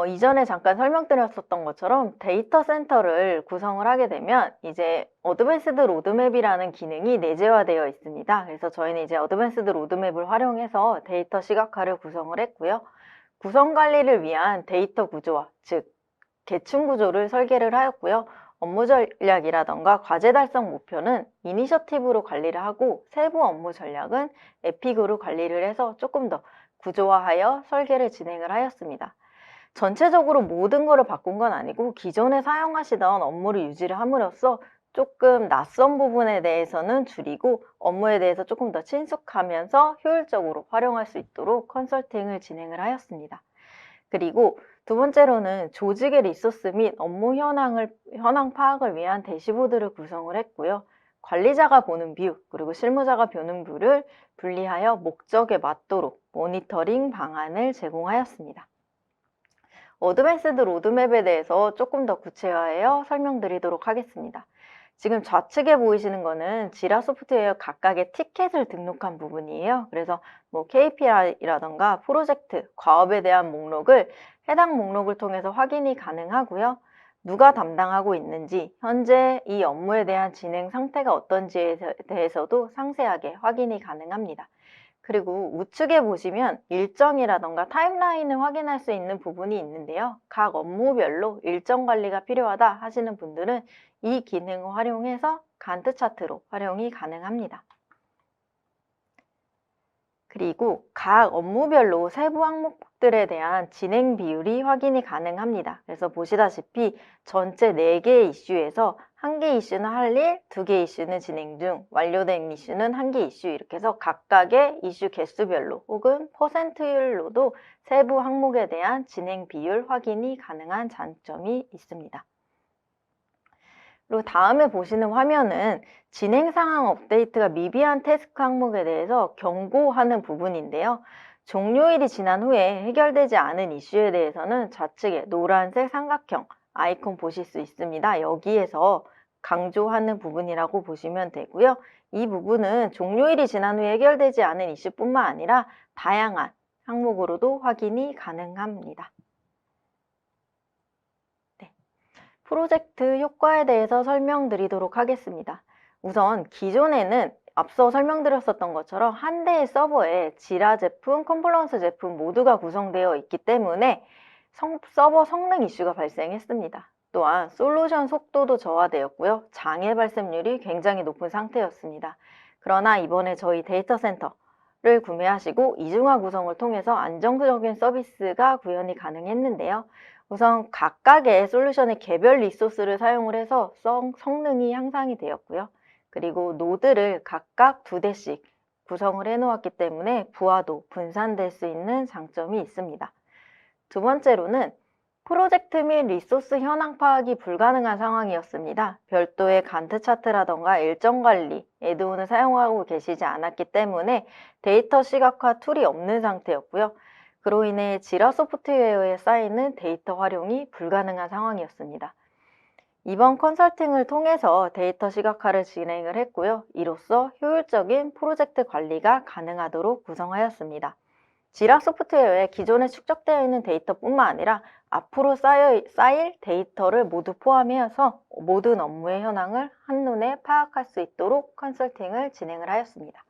이전에 잠깐 설명드렸었던 것처럼 데이터 센터를 구성을 하게 되면 이제 어드밴스드 로드맵이라는 기능이 내재화되어 있습니다. 그래서 저희는 이제 어드밴스드 로드맵을 활용해서 데이터 시각화를 구성을 했고요. 구성 관리를 위한 데이터 구조화, 즉 계층 구조를 설계를 하였고요. 업무 전략이라던가 과제 달성 목표는 이니셔티브로 관리를 하고 세부 업무 전략은 에픽으로 관리를 해서 조금 더 구조화하여 설계를 진행을 하였습니다. 전체적으로 모든 거를 바꾼 건 아니고 기존에 사용하시던 업무를 유지를 함으로써 조금 낯선 부분에 대해서는 줄이고 업무에 대해서 조금 더 친숙하면서 효율적으로 활용할 수 있도록 컨설팅을 진행을 하였습니다. 그리고 두 번째로는 조직의 리소스 및 업무 현황 파악을 위한 대시보드를 구성을 했고요. 관리자가 보는 뷰, 그리고 실무자가 보는 뷰를 분리하여 목적에 맞도록 모니터링 방안을 제공하였습니다. 어드밴스드 로드맵에 대해서 조금 더 구체화하여 설명드리도록 하겠습니다. 지금 좌측에 보이시는 거는 지라 소프트웨어 각각의 티켓을 등록한 부분이에요. 그래서 뭐 KPI라던가 프로젝트, 과업에 대한 목록을 해당 목록을 통해서 확인이 가능하고요. 누가 담당하고 있는지, 현재 이 업무에 대한 진행 상태가 어떤지에 대해서도 상세하게 확인이 가능합니다. 그리고 우측에 보시면 일정이라던가 타임라인을 확인할 수 있는 부분이 있는데요. 각 업무별로 일정 관리가 필요하다 하시는 분들은 이 기능을 활용해서 간트 차트로 활용이 가능합니다. 그리고 각 업무별로 세부 항목들에 대한 진행 비율이 확인이 가능합니다. 그래서 보시다시피 전체 4개의 이슈에서 1개 이슈는 할 일, 2개 이슈는 진행 중, 완료된 이슈는 1개 이슈 이렇게 해서 각각의 이슈 개수별로 혹은 퍼센트율로도 세부 항목에 대한 진행 비율 확인이 가능한 장점이 있습니다. 그리고 다음에 보시는 화면은 진행 상황 업데이트가 미비한 태스크 항목에 대해서 경고하는 부분인데요. 종료일이 지난 후에 해결되지 않은 이슈에 대해서는 좌측에 노란색 삼각형 아이콘 보실 수 있습니다. 여기에서 강조하는 부분이라고 보시면 되고요. 이 부분은 종료일이 지난 후에 해결되지 않은 이슈뿐만 아니라 다양한 항목으로도 확인이 가능합니다. 프로젝트 효과에 대해서 설명드리도록 하겠습니다. 우선 기존에는 앞서 설명드렸었던 것처럼 한 대의 서버에 지라 제품, 컴플라이언스 제품 모두가 구성되어 있기 때문에 서버 성능 이슈가 발생했습니다. 또한 솔루션 속도도 저하되었고요. 장애 발생률이 굉장히 높은 상태였습니다. 그러나 이번에 저희 데이터 센터를 구매하시고 이중화 구성을 통해서 안정적인 서비스가 구현이 가능했는데요. 우선 각각의 솔루션의 개별 리소스를 사용을 해서 성능이 향상이 되었고요. 그리고 노드를 각각 2대씩 구성을 해놓았기 때문에 부하도 분산될 수 있는 장점이 있습니다. 두 번째로는 프로젝트 및 리소스 현황 파악이 불가능한 상황이었습니다. 별도의 간트 차트라던가 일정 관리, 에드온을 사용하고 계시지 않았기 때문에 데이터 시각화 툴이 없는 상태였고요. 그로 인해 지라 소프트웨어에 쌓이는 데이터 활용이 불가능한 상황이었습니다. 이번 컨설팅을 통해서 데이터 시각화를 진행을 했고요. 이로써 효율적인 프로젝트 관리가 가능하도록 구성하였습니다. 지라 소프트웨어에 기존에 축적되어 있는 데이터뿐만 아니라 앞으로 쌓일 데이터를 모두 포함해서 모든 업무의 현황을 한눈에 파악할 수 있도록 컨설팅을 진행을 하였습니다.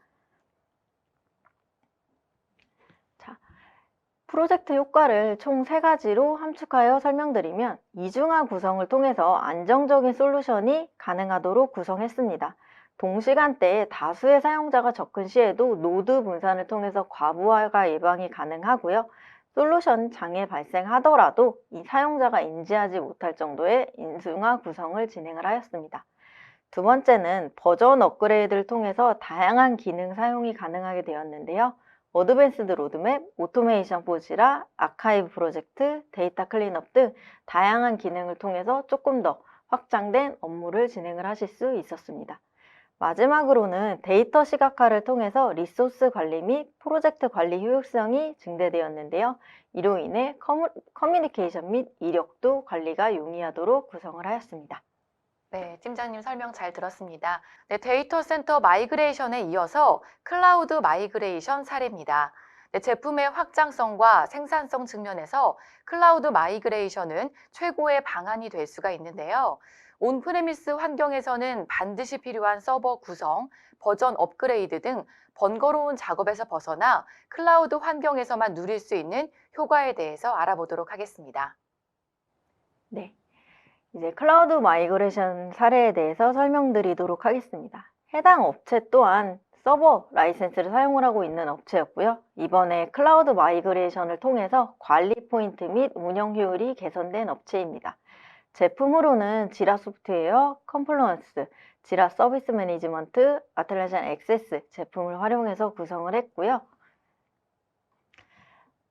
프로젝트 효과를 총 3가지로 함축하여 설명드리면 이중화 구성을 통해서 안정적인 솔루션이 가능하도록 구성했습니다. 동시간대에 다수의 사용자가 접근 시에도 노드 분산을 통해서 과부하가 예방이 가능하고요. 솔루션 장애 발생하더라도 이 사용자가 인지하지 못할 정도의 이중화 구성을 진행을 하였습니다. 두 번째는 버전 업그레이드를 통해서 다양한 기능 사용이 가능하게 되었는데요. 어드밴스드 로드맵, 오토메이션 포지라, 아카이브 프로젝트, 데이터 클린업 등 다양한 기능을 통해서 조금 더 확장된 업무를 진행을 하실 수 있었습니다. 마지막으로는 데이터 시각화를 통해서 리소스 관리 및 프로젝트 관리 효율성이 증대되었는데요. 이로 인해 커뮤니케이션 및 이력도 관리가 용이하도록 구성을 하였습니다. 네, 팀장님 설명 잘 들었습니다. 네, 데이터 센터 마이그레이션에 이어서 클라우드 마이그레이션 사례입니다. 네, 제품의 확장성과 생산성 측면에서 클라우드 마이그레이션은 최고의 방안이 될 수가 있는데요. 온프레미스 환경에서는 반드시 필요한 서버 구성, 버전 업그레이드 등 번거로운 작업에서 벗어나 클라우드 환경에서만 누릴 수 있는 효과에 대해서 알아보도록 하겠습니다. 네. 이제 클라우드 마이그레이션 사례에 대해서 설명드리도록 하겠습니다. 해당 업체 또한 서버 라이센스를 사용을 하고 있는 업체였고요. 이번에 클라우드 마이그레이션을 통해서 관리 포인트 및 운영 효율이 개선된 업체입니다. 제품으로는 지라 소프트웨어, 컴플라이언스, 지라 서비스 매니지먼트, 아틀라시안 액세스 제품을 활용해서 구성을 했고요.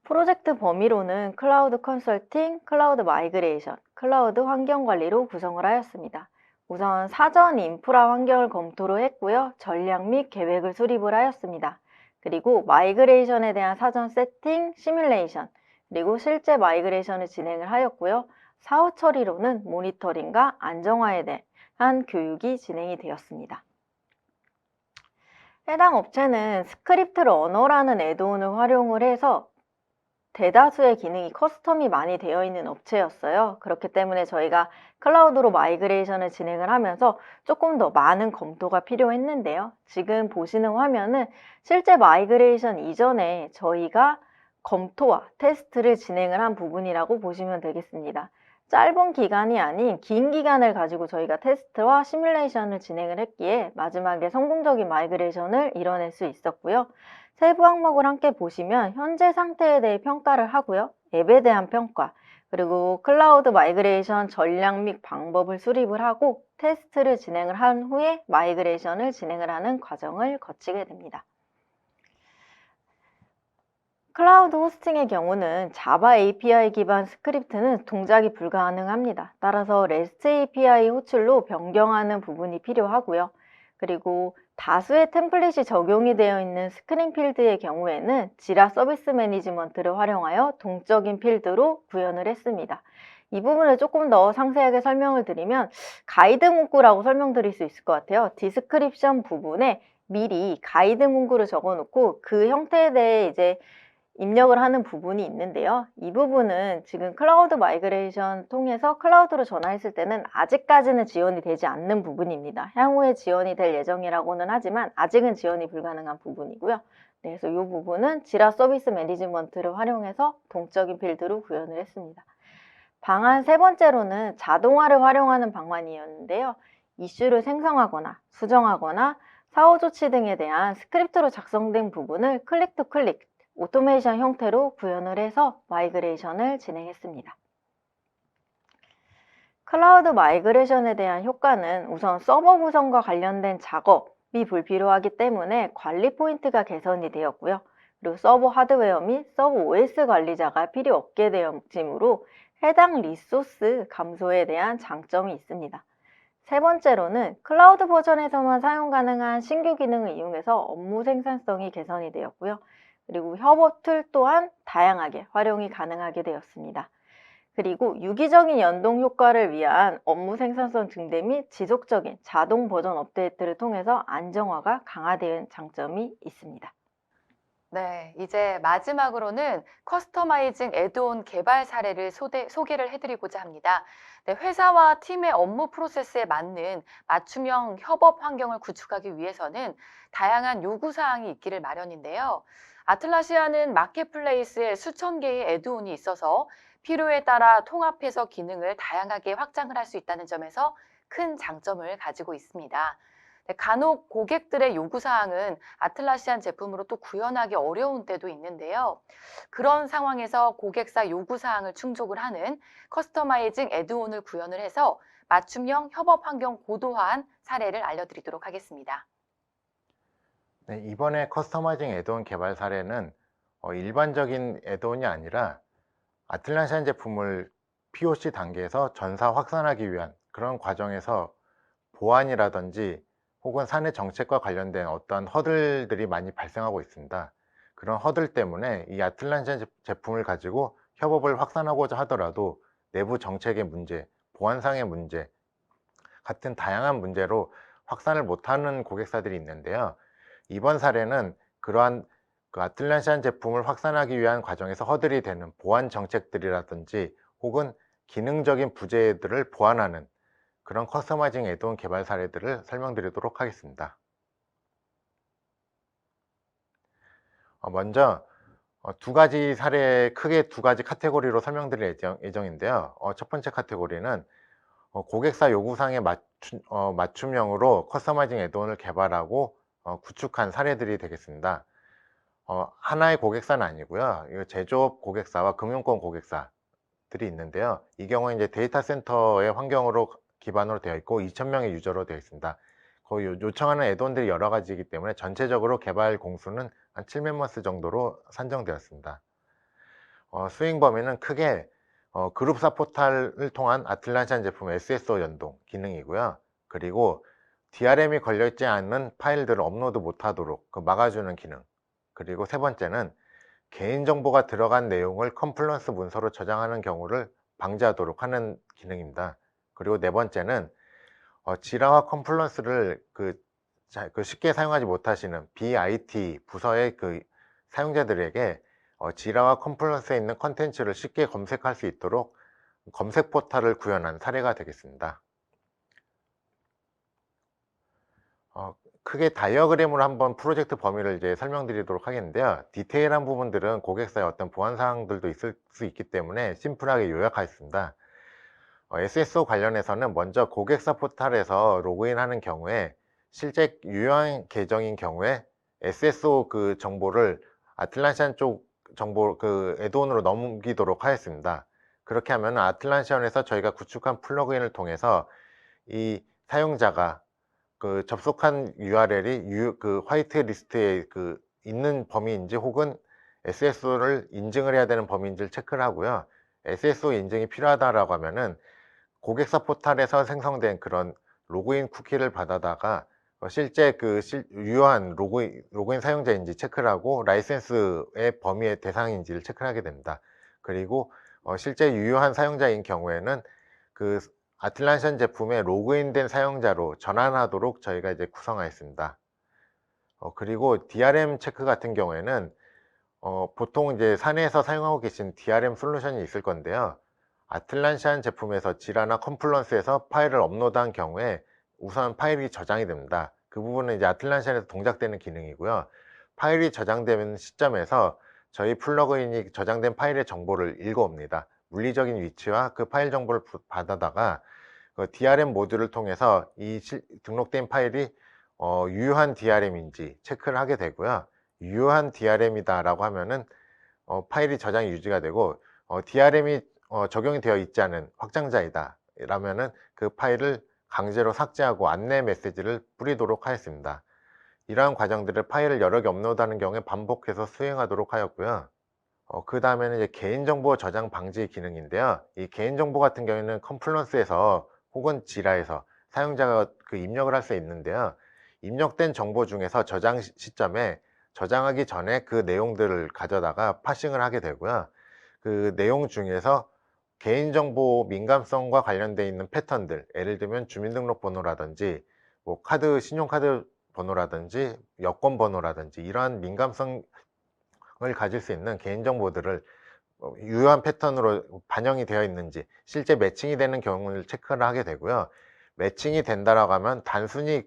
프로젝트 범위로는 클라우드 컨설팅, 클라우드 마이그레이션, 클라우드 환경 관리로 구성을 하였습니다. 우선 사전 인프라 환경을 검토를 했고요. 전략 및 계획을 수립을 하였습니다. 그리고 마이그레이션에 대한 사전 세팅, 시뮬레이션, 그리고 실제 마이그레이션을 진행을 하였고요. 사후 처리로는 모니터링과 안정화에 대한 교육이 진행이 되었습니다. 해당 업체는 스크립트 러너라는 애드온을 활용을 해서 대다수의 기능이 커스텀이 많이 되어 있는 업체였어요. 그렇기 때문에 저희가 클라우드로 마이그레이션을 진행을 하면서 조금 더 많은 검토가 필요했는데요. 지금 보시는 화면은 실제 마이그레이션 이전에 저희가 검토와 테스트를 진행을 한 부분이라고 보시면 되겠습니다. 짧은 기간이 아닌 긴 기간을 가지고 저희가 테스트와 시뮬레이션을 진행을 했기에 마지막에 성공적인 마이그레이션을 이뤄낼 수 있었고요. 세부 항목을 함께 보시면 현재 상태에 대해 평가를 하고요. 앱에 대한 평가, 그리고 클라우드 마이그레이션 전략 및 방법을 수립을 하고 테스트를 진행을 한 후에 마이그레이션을 진행을 하는 과정을 거치게 됩니다. 클라우드 호스팅의 경우는 자바 API 기반 스크립트는 동작이 불가능합니다. 따라서 REST API 호출로 변경하는 부분이 필요하고요. 그리고 다수의 템플릿이 적용이 되어 있는 스크린 필드의 경우에는 지라 서비스 매니지먼트를 활용하여 동적인 필드로 구현을 했습니다. 이 부분을 조금 더 상세하게 설명을 드리면 가이드 문구라고 설명드릴 수 있을 것 같아요. 디스크립션 부분에 미리 가이드 문구를 적어 놓고 그 형태에 대해 이제 입력을 하는 부분이 있는데요. 이 부분은 지금 클라우드 마이그레이션 통해서 클라우드로 전환했을 때는 아직까지는 지원이 되지 않는 부분입니다. 향후에 지원이 될 예정이라고는 하지만 아직은 지원이 불가능한 부분이고요. 네, 그래서 이 부분은 지라 서비스 매니지먼트를 활용해서 동적인 필드로 구현을 했습니다. 방안 세 번째로는 자동화를 활용하는 방안이었는데요. 이슈를 생성하거나 수정하거나 사후 조치 등에 대한 스크립트로 작성된 부분을 클릭 투 클릭 오토메이션 형태로 구현을 해서 마이그레이션을 진행했습니다. 클라우드 마이그레이션에 대한 효과는 우선 서버 구성과 관련된 작업이 불필요하기 때문에 관리 포인트가 개선이 되었고요. 그리고 서버 하드웨어 및 서버 OS 관리자가 필요 없게 되었으므로 해당 리소스 감소에 대한 장점이 있습니다. 세 번째로는 클라우드 버전에서만 사용 가능한 신규 기능을 이용해서 업무 생산성이 개선이 되었고요. 그리고 협업 툴 또한 다양하게 활용이 가능하게 되었습니다. 그리고 유기적인 연동 효과를 위한 업무 생산성 증대 및 지속적인 자동 버전 업데이트를 통해서 안정화가 강화된 장점이 있습니다. 네, 이제 마지막으로는 커스터마이징 애드온 개발 사례를 소개를 해드리고자 합니다. 네, 회사와 팀의 업무 프로세스에 맞는 맞춤형 협업 환경을 구축하기 위해서는 다양한 요구사항이 있기를 마련인데요. 아틀라시아는 마켓플레이스에 수천 개의 애드온이 있어서 필요에 따라 통합해서 기능을 다양하게 확장을 할 수 있다는 점에서 큰 장점을 가지고 있습니다. 네, 간혹 고객들의 요구사항은 아틀라시안 제품으로 또 구현하기 어려운 때도 있는데요. 그런 상황에서 고객사 요구사항을 충족을 하는 커스터마이징 애드온을 구현을 해서 맞춤형 협업 환경 고도화한 사례를 알려드리도록 하겠습니다. 네, 이번에 커스터마이징 애드온 개발 사례는 일반적인 애드온이 아니라 아틀라시안 제품을 POC 단계에서 전사 확산하기 위한 그런 과정에서 보안이라든지 혹은 사내 정책과 관련된 어떤 허들들이 많이 발생하고 있습니다. 그런 허들 때문에 이 아틀라시안 제품을 가지고 협업을 확산하고자 하더라도 내부 정책의 문제, 보안상의 문제 같은 다양한 문제로 확산을 못하는 고객사들이 있는데요. 이번 사례는 그러한 아틀라시안 제품을 확산하기 위한 과정에서 허들이 되는 보안 정책들이라든지 혹은 기능적인 부재들을 보완하는 그런 커스터마이징 애드온 개발 사례들을 설명드리도록 하겠습니다. 먼저 두 가지 사례, 크게 두 가지 카테고리로 설명드릴 예정인데요. 첫 번째 카테고리는 고객사 요구사항에 맞춤형으로 커스터마이징 애드온을 개발하고 구축한 사례들이 되겠습니다. 하나의 고객사는 아니고요. 제조업 고객사와 금융권 고객사들이 있는데요. 이 경우에 이제 데이터 센터의 환경으로 기반으로 되어 있고 2,000명의 유저로 되어 있습니다. 거의 요청하는 애드온들이 여러 가지이기 때문에 전체적으로 개발 공수는 한 7멤버스 정도로 산정되었습니다. 수행 범위는 크게 그룹사 포탈을 통한 아틀라시안 제품 SSO 연동 기능이고요. 그리고 DRM이 걸려있지 않은 파일들을 업로드 못하도록 막아주는 기능, 그리고 세 번째는 개인정보가 들어간 내용을 컴플런스 문서로 저장하는 경우를 방지하도록 하는 기능입니다. 그리고 네 번째는 지라와 컴플런스를 쉽게 사용하지 못하시는 BIT 부서의 사용자들에게 지라와 컴플런스에 있는 컨텐츠를 쉽게 검색할 수 있도록 검색 포탈을 구현한 사례가 되겠습니다. 크게 다이어그램으로 한번 프로젝트 범위를 이제 설명드리도록 하겠는데요. 디테일한 부분들은 고객사의 어떤 보안 사항들도 있을 수 있기 때문에 심플하게 요약하겠습니다. SSO 관련해서는 먼저 고객사 포탈에서 로그인하는 경우에 실제 유효한 계정인 경우에 SSO 정보를 아틀란티안 쪽 정보 애드온으로 넘기도록 하였습니다. 그렇게 하면 아틀란티안에서 저희가 구축한 플러그인을 통해서 이 사용자가 접속한 URL이 화이트 리스트에 있는 범위인지 혹은 SSO를 인증을 해야 되는 범위인지를 체크를 하고요. SSO 인증이 필요하다라고 하면은 고객사 포탈에서 생성된 그런 로그인 쿠키를 받아다가 실제 유효한 로그인 사용자인지 체크를 하고 라이센스의 범위의 대상인지를 체크를 하게 됩니다. 그리고 실제 유효한 사용자인 경우에는 아틀란티안 제품에 로그인된 사용자로 전환하도록 저희가 이제 구성하였습니다. 그리고 DRM 체크 같은 경우에는 보통 이제 사내에서 사용하고 계신 DRM 솔루션이 있을 건데요. 아틀란티안 제품에서 지라나 컴플런스에서 파일을 업로드한 경우에 우선 파일이 저장이 됩니다. 그 부분은 이제 아틀란티안에서 동작되는 기능이고요. 파일이 저장되는 시점에서 저희 플러그인이 저장된 파일의 정보를 읽어옵니다. 물리적인 위치와 그 파일 정보를 받아다가 DRM 모듈을 통해서 이 등록된 파일이 유효한 DRM인지 체크를 하게 되고요. 유효한 DRM이다 라고 하면은 파일이 저장이 유지가 되고 DRM이 적용이 되어 있지 않은 확장자이다 라면은 그 파일을 강제로 삭제하고 안내 메시지를 뿌리도록 하였습니다. 이러한 과정들을 파일을 여러 개 업로드하는 경우에 반복해서 수행하도록 하였고요. 그 다음에는 이제 개인정보 저장 방지 기능인데요. 이 개인정보 같은 경우에는 컴플런스에서 혹은 지라에서 사용자가 입력을 할 수 있는데요. 입력된 정보 중에서 저장 시점에 저장하기 전에 그 내용들을 가져다가 파싱을 하게 되고요. 그 내용 중에서 개인정보 민감성과 관련되어 있는 패턴들, 예를 들면 주민등록번호라든지 뭐 신용카드 번호라든지 여권 번호라든지 이러한 민감성을 가질 수 있는 개인정보들을 유효한 패턴으로 반영이 되어 있는지 실제 매칭이 되는 경우를 체크를 하게 되고요. 매칭이 된다라고 하면 단순히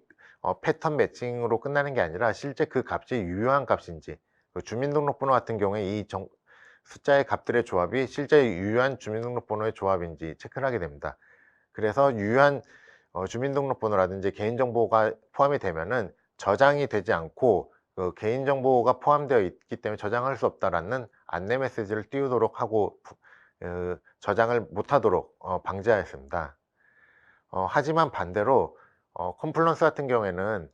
패턴 매칭으로 끝나는 게 아니라 실제 그 값이 유효한 값인지, 주민등록번호 같은 경우에 이 숫자의 값들의 조합이 실제 유효한 주민등록번호의 조합인지 체크를 하게 됩니다. 그래서 유효한 주민등록번호라든지 개인정보가 포함이 되면은 저장이 되지 않고 개인정보가 포함되어 있기 때문에 저장할 수 없다라는 안내 메시지를 띄우도록 하고 저장을 못하도록 방지하였습니다. 하지만 반대로 컴플런스 같은 경우에는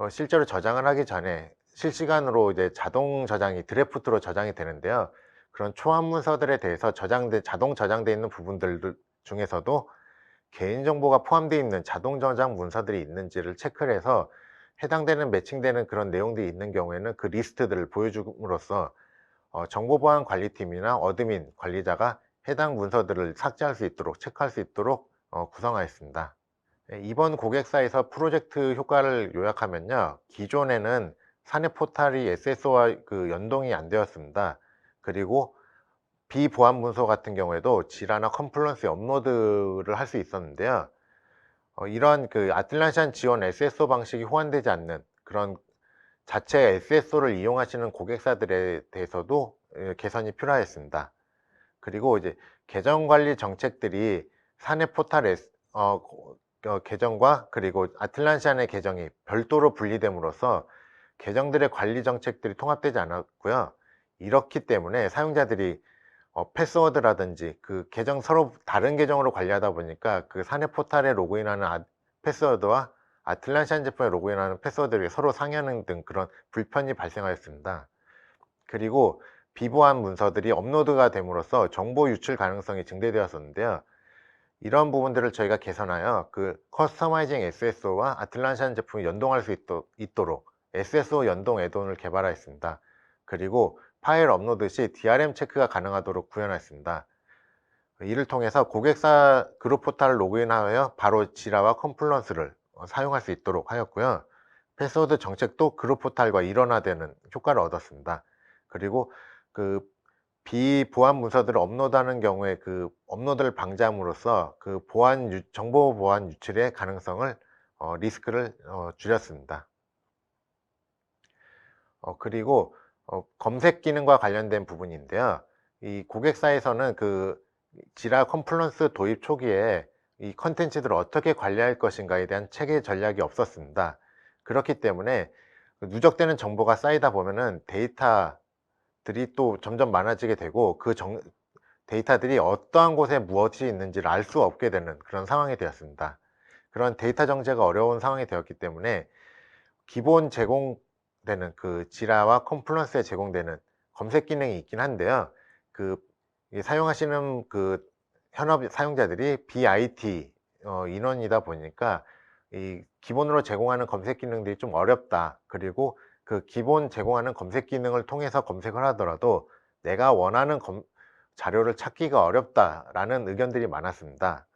실제로 저장을 하기 전에 실시간으로 이제 자동 저장이 드래프트로 저장이 되는데요. 그런 초안 문서들에 대해서 자동 저장되어 있는 부분들 중에서도 개인정보가 포함되어 있는 자동 저장 문서들이 있는지를 체크를 해서 해당되는 매칭되는 그런 내용들이 있는 경우에는 그 리스트들을 보여줌으로써 정보보안관리팀이나 어드민 관리자가 해당 문서들을 삭제할 수 있도록 체크할 수 있도록 구성하였습니다. 이번 고객사에서 프로젝트 효과를 요약하면요, 기존에는 사내 포탈이 SSO와 연동이 안 되었습니다. 그리고 비보안 문서 같은 경우에도 지라나 컴플런스에 업로드를 할 수 있었는데요. 이런 아틀란티안 지원 SSO 방식이 호환되지 않는 그런 자체 SSO를 이용하시는 고객사들에 대해서도 개선이 필요하였습니다. 그리고 이제 계정 관리 정책들이 사내 포탈 계정과 그리고 아틀란티안의 계정이 별도로 분리됨으로써 계정들의 관리 정책들이 통합되지 않았고요. 이렇기 때문에 사용자들이 패스워드라든지 계정 서로 다른 계정으로 관리하다 보니까 사내 포탈에 로그인하는 패스워드와 아틀란티안 제품에 로그인하는 패스워드들이 서로 상이하는 등 그런 불편이 발생하였습니다. 그리고 비보안 문서들이 업로드가 됨으로써 정보 유출 가능성이 증대되었었는데요. 이런 부분들을 저희가 개선하여 커스터마이징 SSO와 아틀란티안 제품이 연동할 수 있도록 SSO 연동 애드온을 개발하였습니다. 그리고 파일 업로드 시 DRM 체크가 가능하도록 구현하였습니다. 이를 통해서 고객사 그룹 포탈을 로그인하여 바로 지라와 컴플런스를 사용할 수 있도록 하였고요. 패스워드 정책도 그룹 포탈과 일원화되는 효과를 얻었습니다. 그리고 그 비보안 문서들을 업로드하는 경우에 그 업로드를 방지함으로써 그 정보 보안 유출의 가능성을 리스크를 줄였습니다. 그리고 검색 기능과 관련된 부분인데요. 이 고객사에서는 그 지라 컴플런스 도입 초기에 이 컨텐츠들을 어떻게 관리할 것인가에 대한 체계 전략이 없었습니다. 그렇기 때문에 누적되는 정보가 쌓이다 보면은 데이터들이 또 점점 많아지게 되고 그 데이터들이 어떠한 곳에 무엇이 있는지를 알 수 없게 되는 그런 상황이 되었습니다. 그런 데이터 정제가 어려운 상황이 되었기 때문에 기본 제공되는 그 지라와 컴플런스에 제공되는 검색 기능이 있긴 한데요. 사용하시는 그 현업 사용자들이 BIT 인원이다 보니까 이 기본으로 제공하는 검색 기능들이 좀 어렵다. 그리고 그 기본 제공하는 검색 기능을 통해서 검색을 하더라도 내가 원하는 자료를 찾기가 어렵다라는 의견들이 많았습니다.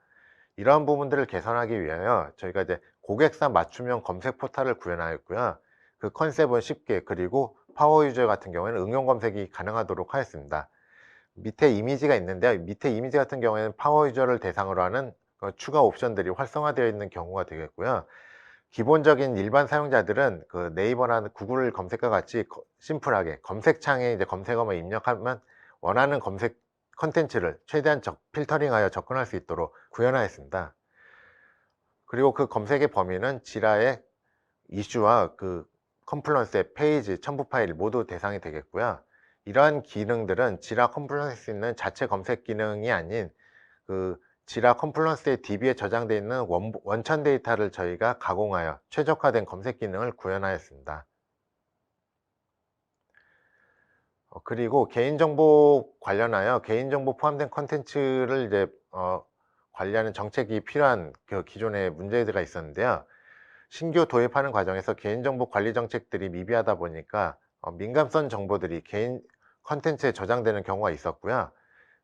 이러한 부분들을 개선하기 위하여 저희가 이제 고객사 맞춤형 검색 포탈을 구현하였고요. 그 컨셉은 쉽게, 그리고 파워 유저 같은 경우에는 응용 검색이 가능하도록 하였습니다. 밑에 이미지가 있는데요. 밑에 이미지 같은 경우에는 파워 유저를 대상으로 하는 추가 옵션들이 활성화되어 있는 경우가 되겠고요. 기본적인 일반 사용자들은 그 네이버나 구글 검색과 같이 심플하게 검색창에 이제 검색어만 입력하면 원하는 검색 컨텐츠를 최대한 필터링하여 접근할 수 있도록 구현하였습니다. 그리고 그 검색의 범위는 지라의 이슈와 그 컴플런스의 페이지, 첨부 파일 모두 대상이 되겠고요. 이러한 기능들은 지라 컴플런스에 있는 자체 검색 기능이 아닌 그 지라 컴플런스의 DB에 저장되어 있는 원천 데이터를 저희가 가공하여 최적화된 검색 기능을 구현하였습니다. 그리고 개인정보 관련하여 개인정보 포함된 컨텐츠를 이제 관리하는 정책이 필요한 그 기존의 문제가 있었는데요. 신규 도입하는 과정에서 개인정보 관리 정책들이 미비하다 보니까 민감성 정보들이 개인 컨텐츠에 저장되는 경우가 있었고요.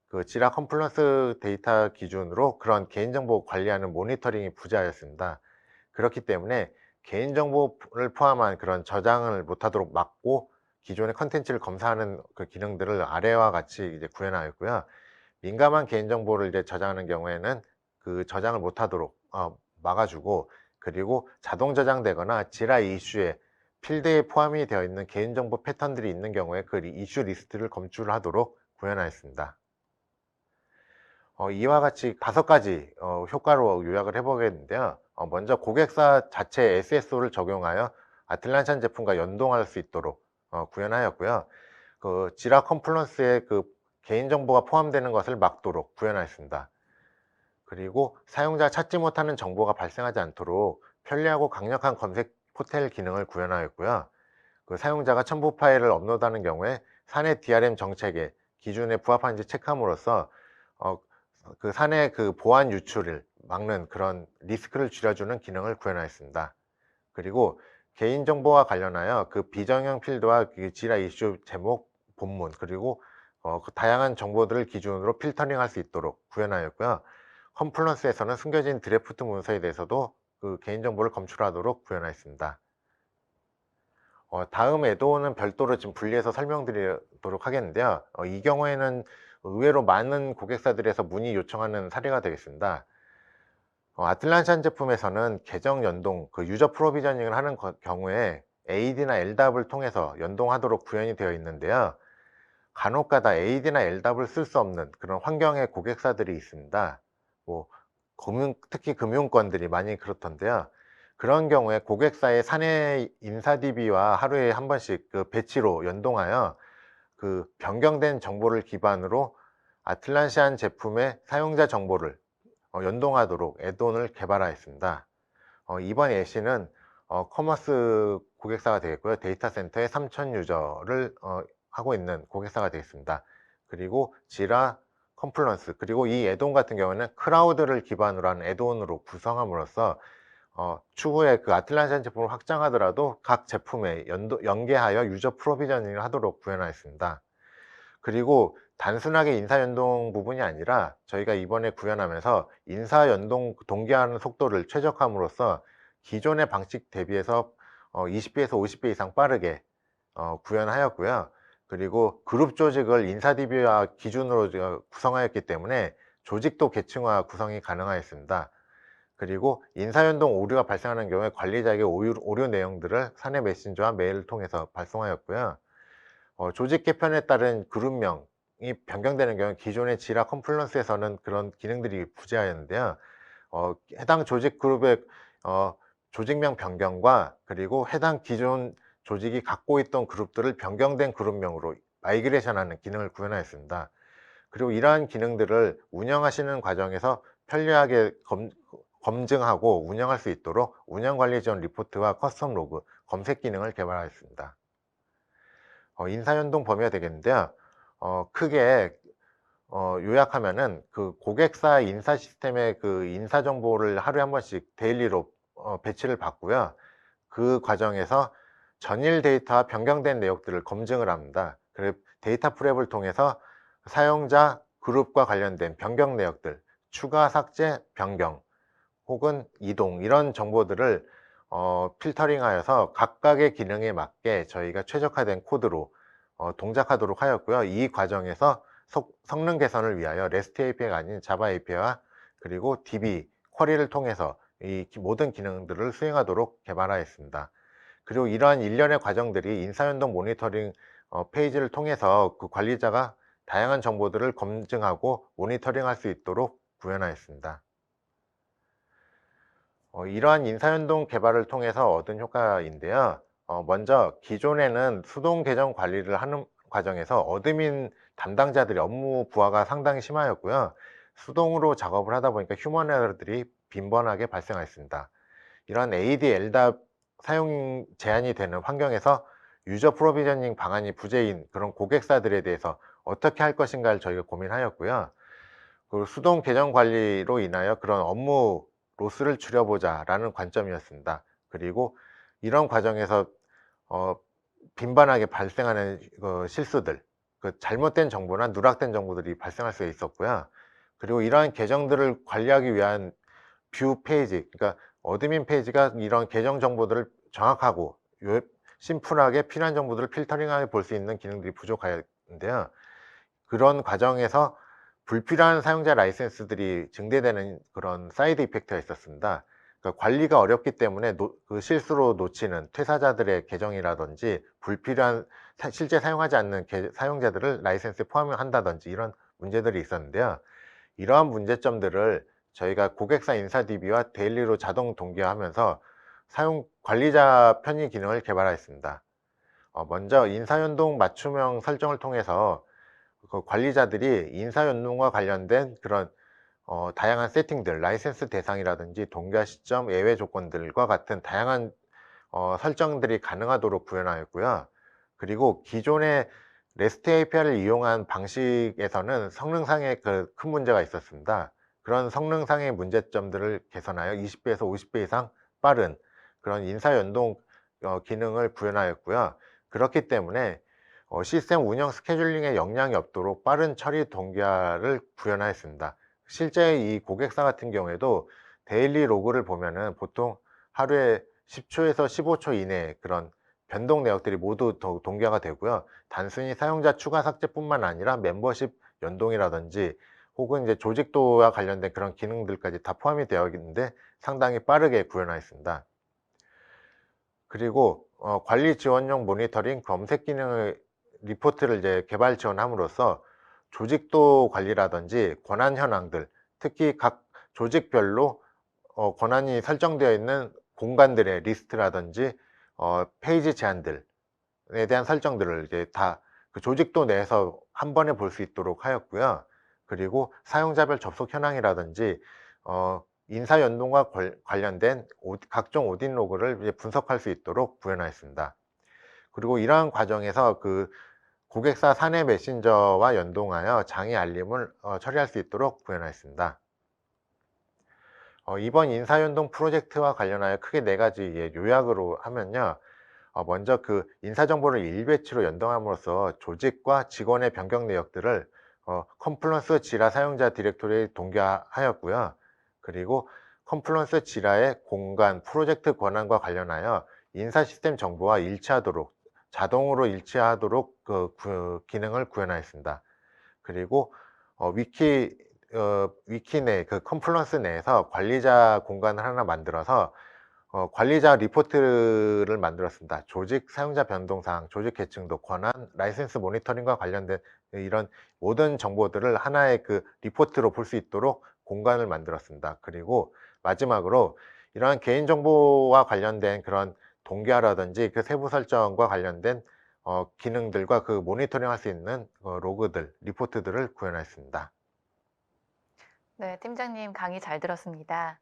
그 지라 컴플런스 데이터 기준으로 그런 개인정보 관리하는 모니터링이 부재하였습니다. 그렇기 때문에 개인정보를 포함한 그런 저장을 못하도록 막고 기존의 컨텐츠를 검사하는 그 기능들을 아래와 같이 이제 구현하였고요. 민감한 개인정보를 이제 저장하는 경우에는 그 저장을 못하도록 막아주고, 그리고 자동 저장되거나 지라 이슈에 필드에 포함이 되어 있는 개인정보 패턴들이 있는 경우에 그 이슈 리스트를 검출하도록 구현하였습니다. 이와 같이 5가지 효과로 요약을 해보겠는데요. 먼저 고객사 자체 SSO를 적용하여 아틀란티안 제품과 연동할 수 있도록 구현하였고요. 그 지라 컴플런스에 그 개인정보가 포함되는 것을 막도록 구현하였습니다. 그리고 사용자 찾지 못하는 정보가 발생하지 않도록 편리하고 강력한 검색 포탈 기능을 구현하였고요. 그 사용자가 첨부 파일을 업로드하는 경우에 사내 DRM 정책의 기준에 부합한지 체크함으로써 그 사내 그 보안 유출을 막는 그런 리스크를 줄여주는 기능을 구현하였습니다. 그리고 개인정보와 관련하여 그 비정형 필드와 그 지라 이슈 제목, 본문, 그리고 그 다양한 정보들을 기준으로 필터링할 수 있도록 구현하였고요. 컴플런스에서는 숨겨진 드래프트 문서에 대해서도 그 개인정보를 검출하도록 구현하였습니다. 다음 애도는 별도로 지금 분리해서 설명드리도록 하겠는데요. 이 경우에는 의외로 많은 고객사들에서 문의 요청하는 사례가 되겠습니다. 아틀란티안 제품에서는 계정 연동, 그 유저 프로비저닝을 하는 경우에 AD나 LDAP을 통해서 연동하도록 구현이 되어 있는데요. 간혹가다 AD나 LDAP을 쓸 수 없는 그런 환경의 고객사들이 있습니다. 특히 금융권들이 많이 그렇던데요. 그런 경우에 고객사의 사내 인사 DB와 하루에 한 번씩 그 배치로 연동하여 그 변경된 정보를 기반으로 아틀란티안 제품의 사용자 정보를 연동하도록 애돈을 개발하였습니다. 이번 예시는 커머스 고객사가 되겠고요. 데이터 센터에 3,000 유저를 하고 있는 고객사가 되겠습니다. 그리고 지라 컴플런스, 그리고 이 애돈 같은 경우는 클라우드를 기반으로 한 애돈으로 구성함으로써 추후에 그 아틀라시안 제품을 확장하더라도 각 제품에 연계하여 유저 프로비저닝을 하도록 구현하였습니다. 그리고 단순하게 인사 연동 부분이 아니라 저희가 이번에 구현하면서 인사 연동 동기화하는 속도를 최적화함으로써 기존의 방식 대비해서 20배에서 50배 이상 빠르게 구현하였고요. 그리고 그룹 조직을 인사 DB와 기준으로 구성하였기 때문에 조직도 계층화 구성이 가능하였습니다. 그리고 인사 연동 오류가 발생하는 경우에 관리자에게 오류 내용들을 사내 메신저와 메일을 통해서 발송하였고요. 조직 개편에 따른 그룹명이 변경되는 경우 기존의 지라 컴플런스에서는 그런 기능들이 부재하였는데요. 해당 조직 그룹의 조직명 변경과 그리고 해당 기존 조직이 갖고 있던 그룹들을 변경된 그룹명으로 마이그레이션하는 기능을 구현하였습니다. 그리고 이러한 기능들을 운영하시는 과정에서 편리하게 검증하고 운영할 수 있도록 운영관리 지원 리포트와 커스텀 로그, 검색 기능을 개발하였습니다. 인사 연동 범위가 되겠는데요. 크게 요약하면은 그 고객사 인사 시스템의 그 인사 정보를 하루에 한 번씩 데일리로 배치를 받고요. 그 과정에서 전일 데이터와 변경된 내역들을 검증을 합니다. 그리고 데이터 프랩을 통해서 사용자 그룹과 관련된 변경 내역들, 추가, 삭제, 변경 혹은 이동 이런 정보들을 필터링하여서 각각의 기능에 맞게 저희가 최적화된 코드로 동작하도록 하였고요. 이 과정에서 성능 개선을 위하여 REST API가 아닌 자바 API와 그리고 DB, 쿼리를 통해서 이 모든 기능들을 수행하도록 개발하였습니다. 그리고 이러한 일련의 과정들이 인사연동 모니터링 페이지를 통해서 그 관리자가 다양한 정보들을 검증하고 모니터링할 수 있도록 구현하였습니다. 이러한 인사연동 개발을 통해서 얻은 효과인데요. 먼저 기존에는 수동 계정 관리를 하는 과정에서 어드민 담당자들의 업무 부하가 상당히 심하였고요. 수동으로 작업을 하다 보니까 휴먼 에러들이 빈번하게 발생했습니다. 이러한 AD, LDAP 사용 제한이 되는 환경에서 유저 프로비저닝 방안이 부재인 그런 고객사들에 대해서 어떻게 할 것인가를 저희가 고민하였고요. 그 수동 계정 관리로 인하여 그런 업무 로스를 줄여보자 라는 관점이었습니다. 그리고 이런 과정에서 빈번하게 발생하는 실수들, 그 잘못된 정보나 누락된 정보들이 발생할 수 있었고요. 그리고 이러한 계정들을 관리하기 위한 뷰 페이지, 그러니까 어드민 페이지가 이런 계정 정보들을 정확하고 심플하게 필요한 정보들을 필터링하여 볼 수 있는 기능들이 부족하였는데요. 그런 과정에서 불필요한 사용자 라이센스들이 증대되는 그런 사이드 이펙트가 있었습니다. 그러니까 관리가 어렵기 때문에 그 실수로 놓치는 퇴사자들의 계정이라든지 불필요한 실제 사용하지 않는 사용자들을 라이센스에 포함한다든지 이런 문제들이 있었는데요. 이러한 문제점들을 저희가 고객사 인사 DB와 데일리로 자동 동기화하면서 사용 관리자 편의 기능을 개발하였습니다. 먼저 인사연동 맞춤형 설정을 통해서 그 관리자들이 인사연동과 관련된 그런 다양한 세팅들, 라이센스 대상이라든지 동기화 시점, 예외 조건들과 같은 다양한 설정들이 가능하도록 구현하였고요. 그리고 기존의 REST API를 이용한 방식에서는 성능상의 큰 문제가 있었습니다. 그런 성능상의 문제점들을 개선하여 20배에서 50배 이상 빠른 그런 인사연동 기능을 구현하였고요. 그렇기 때문에 시스템 운영 스케줄링에 영향이 없도록 빠른 처리 동기화를 구현하였습니다. 실제 이 고객사 같은 경우에도 데일리 로그를 보면은 보통 하루에 10초에서 15초 이내에 그런 변동 내역들이 모두 동기화가 되고요. 단순히 사용자 추가 삭제뿐만 아니라 멤버십 연동이라든지 혹은 이제 조직도와 관련된 그런 기능들까지 다 포함이 되어 있는데 상당히 빠르게 구현하였습니다. 그리고 관리 지원용 모니터링 검색 기능을 리포트를 이제 개발 지원함으로써 조직도 관리라든지 권한 현황들, 특히 각 조직별로 권한이 설정되어 있는 공간들의 리스트라든지 페이지 제한들에 대한 설정들을 이제 다 그 조직도 내에서 한 번에 볼 수 있도록 하였고요. 그리고 사용자별 접속 현황이라든지 인사 연동과 관련된 각종 오딘 로그를 이제 분석할 수 있도록 구현하였습니다. 그리고 이러한 과정에서 그 고객사 사내 메신저와 연동하여 장애 알림을 처리할 수 있도록 구현하였습니다. 이번 인사연동 프로젝트와 관련하여 크게 4가지의 요약으로 하면요. 먼저 그 인사정보를 일배치로 연동함으로써 조직과 직원의 변경 내역들을 컴플런스 지라 사용자 디렉토리에 동기화하였고요. 그리고 컴플런스 지라의 공간, 프로젝트 권한과 관련하여 인사 시스템 정보와 일치하도록, 자동으로 일치하도록 그 기능을 구현하였습니다. 그리고 위키 내 그 컴플런스 내에서 관리자 공간을 하나 만들어서 관리자 리포트를 만들었습니다. 조직 사용자 변동사항, 조직 계층도, 권한, 라이센스 모니터링과 관련된 이런 모든 정보들을 하나의 그 리포트로 볼 수 있도록 공간을 만들었습니다. 그리고 마지막으로 이러한 개인정보와 관련된 그런 동기화라든지 그 세부 설정과 관련된 기능들과 그 모니터링 할 수 있는 로그들, 리포트들을 구현했습니다. 네, 팀장님 강의 잘 들었습니다.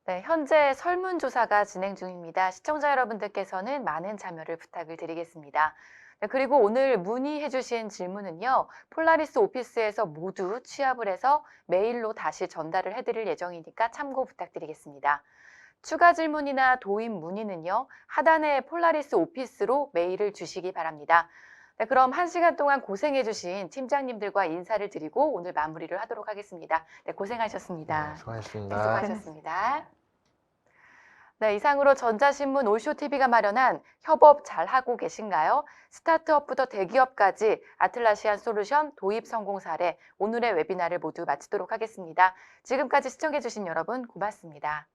네, 현재 설문조사가 진행 중입니다. 시청자 여러분들께서는 많은 참여를 부탁을 드리겠습니다. 네, 그리고 오늘 문의해 주신 질문은요, 폴라리스 오피스에서 모두 취합을 해서 메일로 다시 전달을 해드릴 예정이니까 참고 부탁드리겠습니다. 추가 질문이나 도입 문의는요, 하단의 폴라리스 오피스로 메일을 주시기 바랍니다. 네, 그럼 1시간 동안 고생해 주신 팀장님들과 인사를 드리고 오늘 마무리를 하도록 하겠습니다. 네, 고생하셨습니다. 수고하셨습니다. 네, 수고하셨습니다. 네, 이상으로 전자신문 올쇼TV가 마련한 협업 잘하고 계신가요? 스타트업부터 대기업까지 아틀라시안 솔루션 도입 성공 사례 오늘의 웨비나를 모두 마치도록 하겠습니다. 지금까지 시청해주신 여러분 고맙습니다.